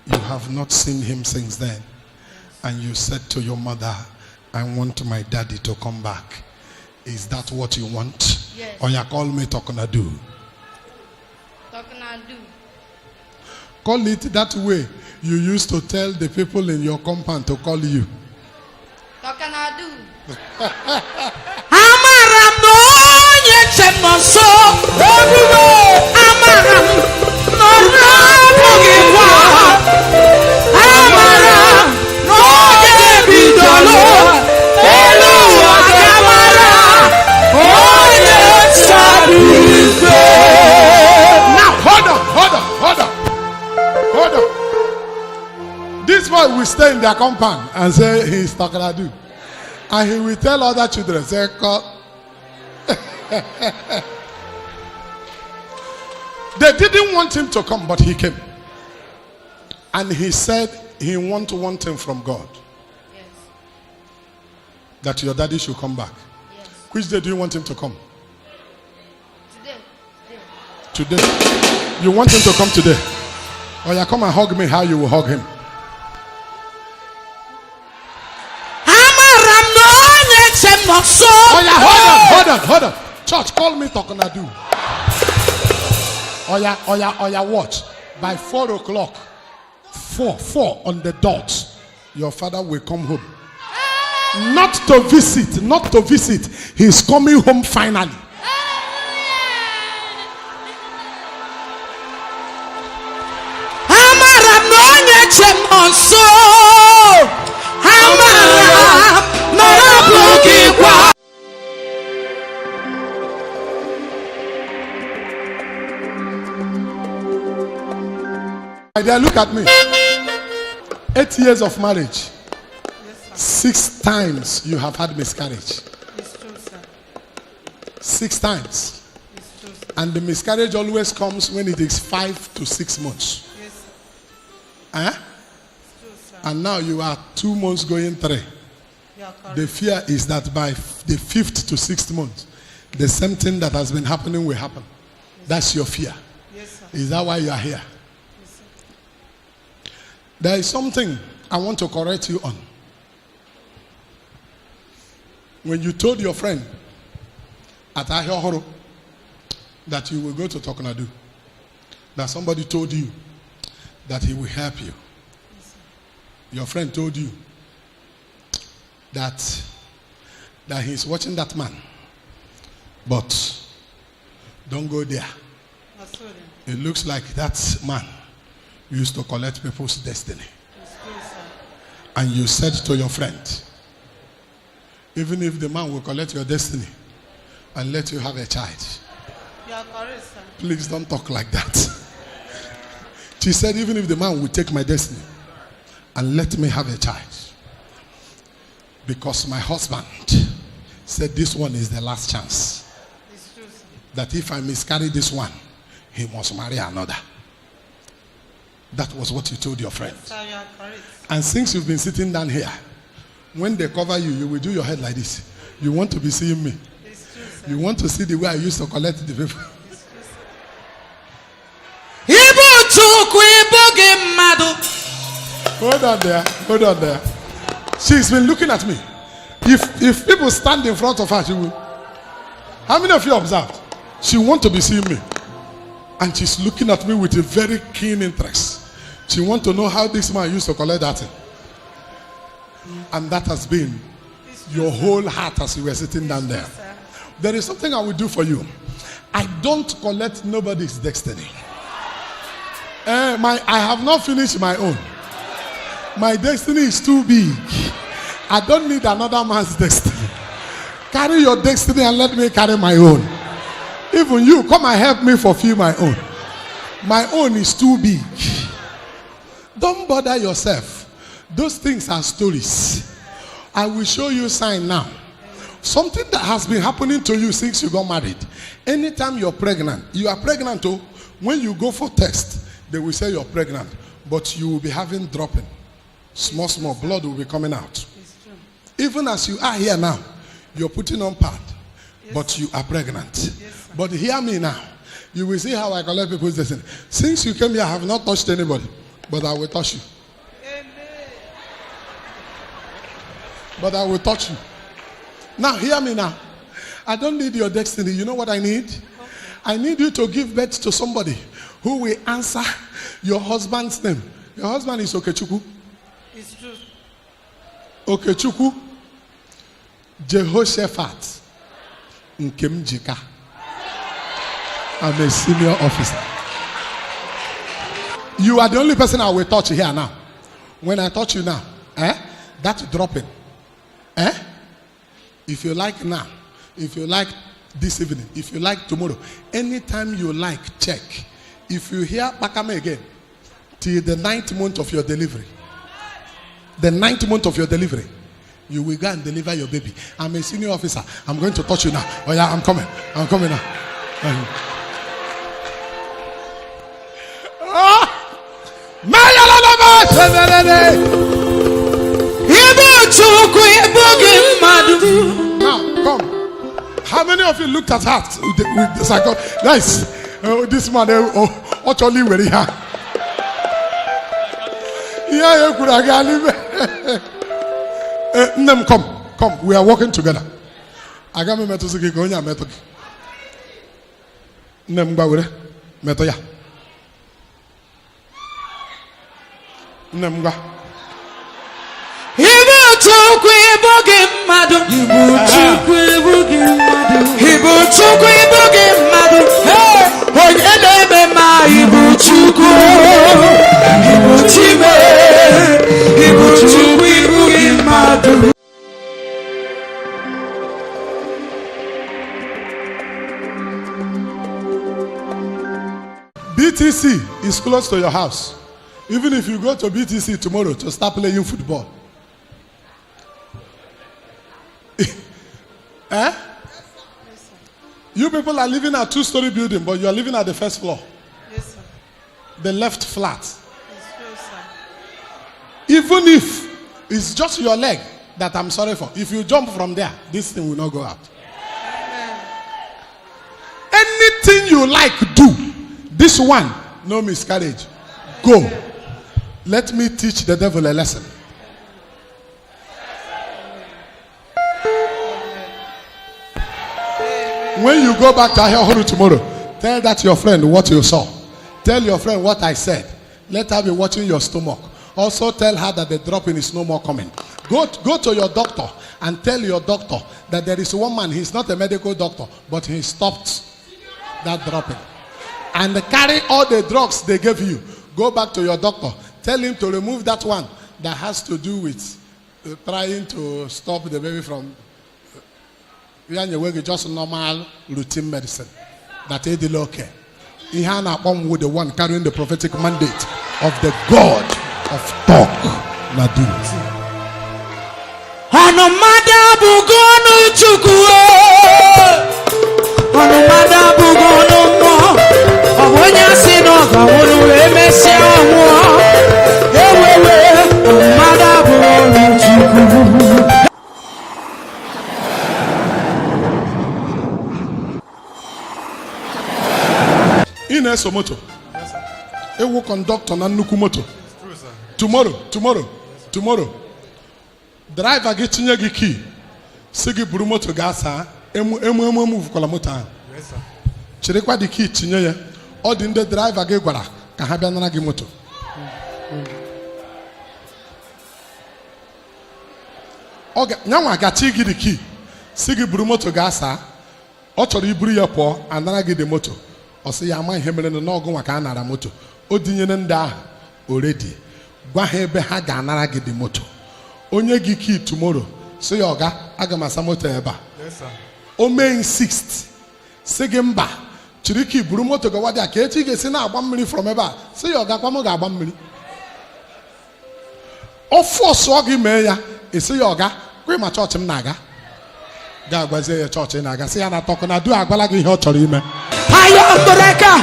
[SPEAKER 1] You have not seen him since then. And you said to your mother, I want my daddy to come back. Is that what you want?
[SPEAKER 5] Yes.
[SPEAKER 1] Or you call me Talknado?
[SPEAKER 5] Talknado.
[SPEAKER 1] Call it that way you used to tell the people in your compound to call you.
[SPEAKER 5] Talknado.
[SPEAKER 4] Amaram no yechemoso everywhere. Amaram no rabugiwa. Amaram no yebidolo. Elu akamara. Oye sabife.
[SPEAKER 1] Now hold on. This boy will stay in their compound and say he's Talknado. And he will tell other children, say, "Call." They didn't want him to come, but he came. And he said he want one thing from God.
[SPEAKER 5] Yes.
[SPEAKER 1] That your daddy should come back.
[SPEAKER 5] Yes.
[SPEAKER 1] Which day do you want him to come?
[SPEAKER 5] Today.
[SPEAKER 1] Today. You want him to come today? Oh yeah, come and hug me how you will hug him.
[SPEAKER 4] Amaram no yechemoso.
[SPEAKER 1] Oh yeah, hold on. Church, call me Talknado. Oh yeah, watch. By 4 o'clock, 4 on the dot, your father will come home. Not to visit. He's coming home finally.
[SPEAKER 4] Amaram no yechemoso. Amaram no rabugiwa.
[SPEAKER 1] My dear, look at me. 8 years of marriage. 6 times you have had miscarriage.
[SPEAKER 5] It's true, sir.
[SPEAKER 1] 6 times.
[SPEAKER 5] It's true, sir.
[SPEAKER 1] And the miscarriage always comes when it is 5 to 6 months.
[SPEAKER 5] Yes, sir.
[SPEAKER 1] Eh?
[SPEAKER 5] It's true, sir.
[SPEAKER 1] And now you are 2 months going 3.
[SPEAKER 5] You are correct.
[SPEAKER 1] The fear is that by the 5th to 6th month, the same thing that has been happening will happen. That's your fear.
[SPEAKER 5] Yes, sir.
[SPEAKER 1] Is that why you are here?
[SPEAKER 5] Yes, sir.
[SPEAKER 1] There is something I want to correct you on. When you told your friend at Ahiohoro that you will go to Talknado, that somebody told you that he will help you. Your friend told you that he's watching that man, but don't go there.
[SPEAKER 5] I saw them.
[SPEAKER 1] It looks like that man used to collect people's destiny.
[SPEAKER 5] It's true, sir.
[SPEAKER 1] And you said to your friend, even if the man will collect your destiny and let you have a child,
[SPEAKER 5] You are correct, sir.
[SPEAKER 1] please don't talk like that. She said, even if the man will take my destiny and let me have a child, because my husband said this one is the last chance,
[SPEAKER 5] It's true, sir.
[SPEAKER 1] that if I miscarry this one, he must marry another. That was what you told your friend.
[SPEAKER 5] Sir, you are correct.
[SPEAKER 1] And since you've been sitting down here, when they cover you, you will do your head like this. You want to be seeing me.
[SPEAKER 5] It's true, sir.
[SPEAKER 1] You want to see the way I used to collect the people.
[SPEAKER 5] It's true, sir.
[SPEAKER 4] Ibu chukwu ibu gị mmadụ.
[SPEAKER 1] Hold on there. She's been looking at me. If people stand in front of her, she will. How many of you observed? She wants to be seeing me. And she's looking at me with a very keen interest. She wants to know how this man used to collect that thing. And that has been your whole heart as you were sitting down there.
[SPEAKER 5] Sir.
[SPEAKER 1] There is something I will do for you. I don't collect nobody's destiny. I have not finished my own. My destiny is too big. I don't need another man's destiny. Carry your destiny and let me carry my own. Even you, come and help me fulfill my own. My own is too big. Don't bother yourself. Those things are stories. I will show you sign now. Something that has been happening to you since you got married. Anytime you're pregnant, you are pregnant too. When you go for test, they will say you're pregnant, but you will be having dropping. Small blood will be coming out. Even as you are here now, you're putting on pad, but you are pregnant. But hear me now. You will see how I collect people's destiny. Since you came here, I have not touched anybody, but I will touch you. But I will touch you. Now, hear me now. I don't need your destiny. You know what I need? I need you to give birth to somebody who will answer your husband's name. Your husband is Okechukwu.
[SPEAKER 5] It's true.
[SPEAKER 1] Okechukwu Jehoshaphat Nkemjika. I'm a senior officer. You are the only person I will touch here now. When I touch you now, that's dropping. If you like now, if you like this evening, if you like tomorrow, anytime you like, check. If you hear Bakame again, till the 9th month of your delivery, the 9th month of your delivery, you will go and deliver your baby. I'm a senior officer. I'm going to touch you now. Oh yeah, I'm coming. I'm coming now. Now, come. How many of you looked at heart with the cycle? Nice. This man, actually, very hard. Yeah, you could have come. We are working together. I got me metosuki konya metoki. Nem gawure metoya. Nem ga.
[SPEAKER 4] Ibuchukwu ibugi mmadu. Ibuchukwu ibugi mmadu. Ibuchukwu ibugi mmadu. Onye na-eme ma Ibuchukwu. Ibuchime. Ibuchukwu ibugi mmadu.
[SPEAKER 1] BTC is close to your house. Even if you go to BTC tomorrow to start playing football. You people are living at 2-story building, but you are living at the first floor.
[SPEAKER 5] Yes, sir.
[SPEAKER 1] The left flat.
[SPEAKER 5] It's true, sir.
[SPEAKER 1] Even if it's just your leg that I'm sorry for, if you jump from there, this thing will not go out. Anything you like, do. This one, no miscarriage. Go. Let me teach the devil a lesson. When you go back to Ahihuru tomorrow, tell that your friend what you saw. Tell your friend what I said. Let her be watching your stomach. Also tell her that the dropping is no more coming. Go to your doctor and tell your doctor that there is one man, he's not a medical doctor, but he stopped that dropping. And carry all the drugs they gave you. Go back to your doctor. Tell him to remove that one that has to do with trying to stop the baby from just normal routine medicine. That is the okay. Ihana with the one carrying the prophetic mandate of the God of Talknado.
[SPEAKER 4] Anumada bugonu chukwu. Anumada bugonu mo. Obonya si no gawonu emesi anwo. Ewewe anumada bugonu chukwu.
[SPEAKER 1] Ineso moto. Ewo conductor na nnukwu moto. Tomorrow. Driver gị tinye gị key. Si gị buru moto gaa saa. Emu vukwala moto ahụ. Chirikwa di key tinye ya. Ọ dị ndị driver gị gwara ka ha bịa nara gị moto. Nyanwa gachi gị di key. Si gị buru moto gaa saa. Ọ chọrọ iburu ya pụọ anara gị di moto. Ọ sị ya ama ihe mere n'ọgụ nwa ka a nara moto. O dinyere ndị ahụ already. Gwa ha ebe ha ga-anara gị di moto. Onye gị key tomorrow. Sị ya ọga aga m asa moto ebe a. O mee insist. Sị gị mba. Chiri key buru moto gawa dị a ka echi ga-esi na-agba mmiri from ebe a. Sị ya ọga kwa m ga-agba mmiri. Of course, Ogimea is your ga. Where my church in Naga? God was a church in Naga. See, I'm not talking. I do a balagi hot or him.
[SPEAKER 4] Ayon breaker.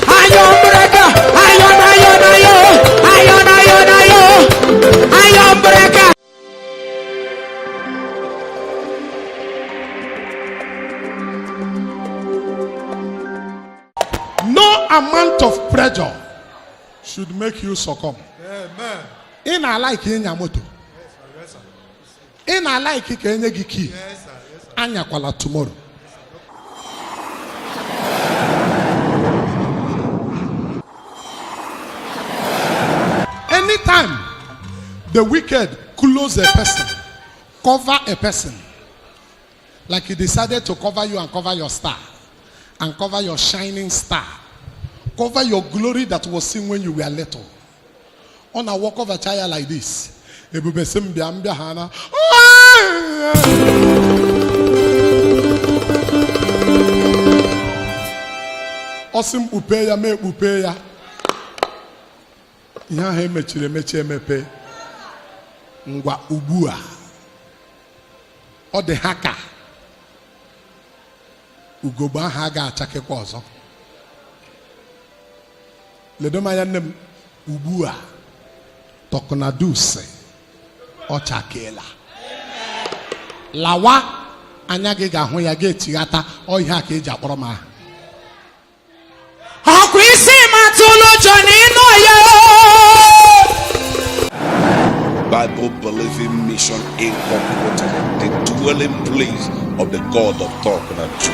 [SPEAKER 4] Ayon breaker. Ayon, ayon, ayon. Ayon, ayon, ayon. Ayon breaker.
[SPEAKER 1] No amount of pressure should make you succumb. Amen. In a like in your motor. In a like it can you key. Anya kwala tomorrow. Anytime the wicked close a person, cover a person, like he decided to cover you and cover your star, and cover your shining star, cover your glory that was seen when you were little. On a walk of a child like this, Osim upeya me upeya. Ya he mechire meche mepe. Ngwa ubua. O de haka. Ugoba haga achake kwa ọzọ. Ledoma ya nem ubua. Talknado se. Ochakela. Lawa anya gị ga-ahụ ya ga-etighata ọ ihe a ka eji akpọrọ m aha.
[SPEAKER 4] Ọkụ isi matụlụ jọ n'ịnụ ya.
[SPEAKER 2] Bible believing mission incorporated, the dwelling place of the God of Talknado.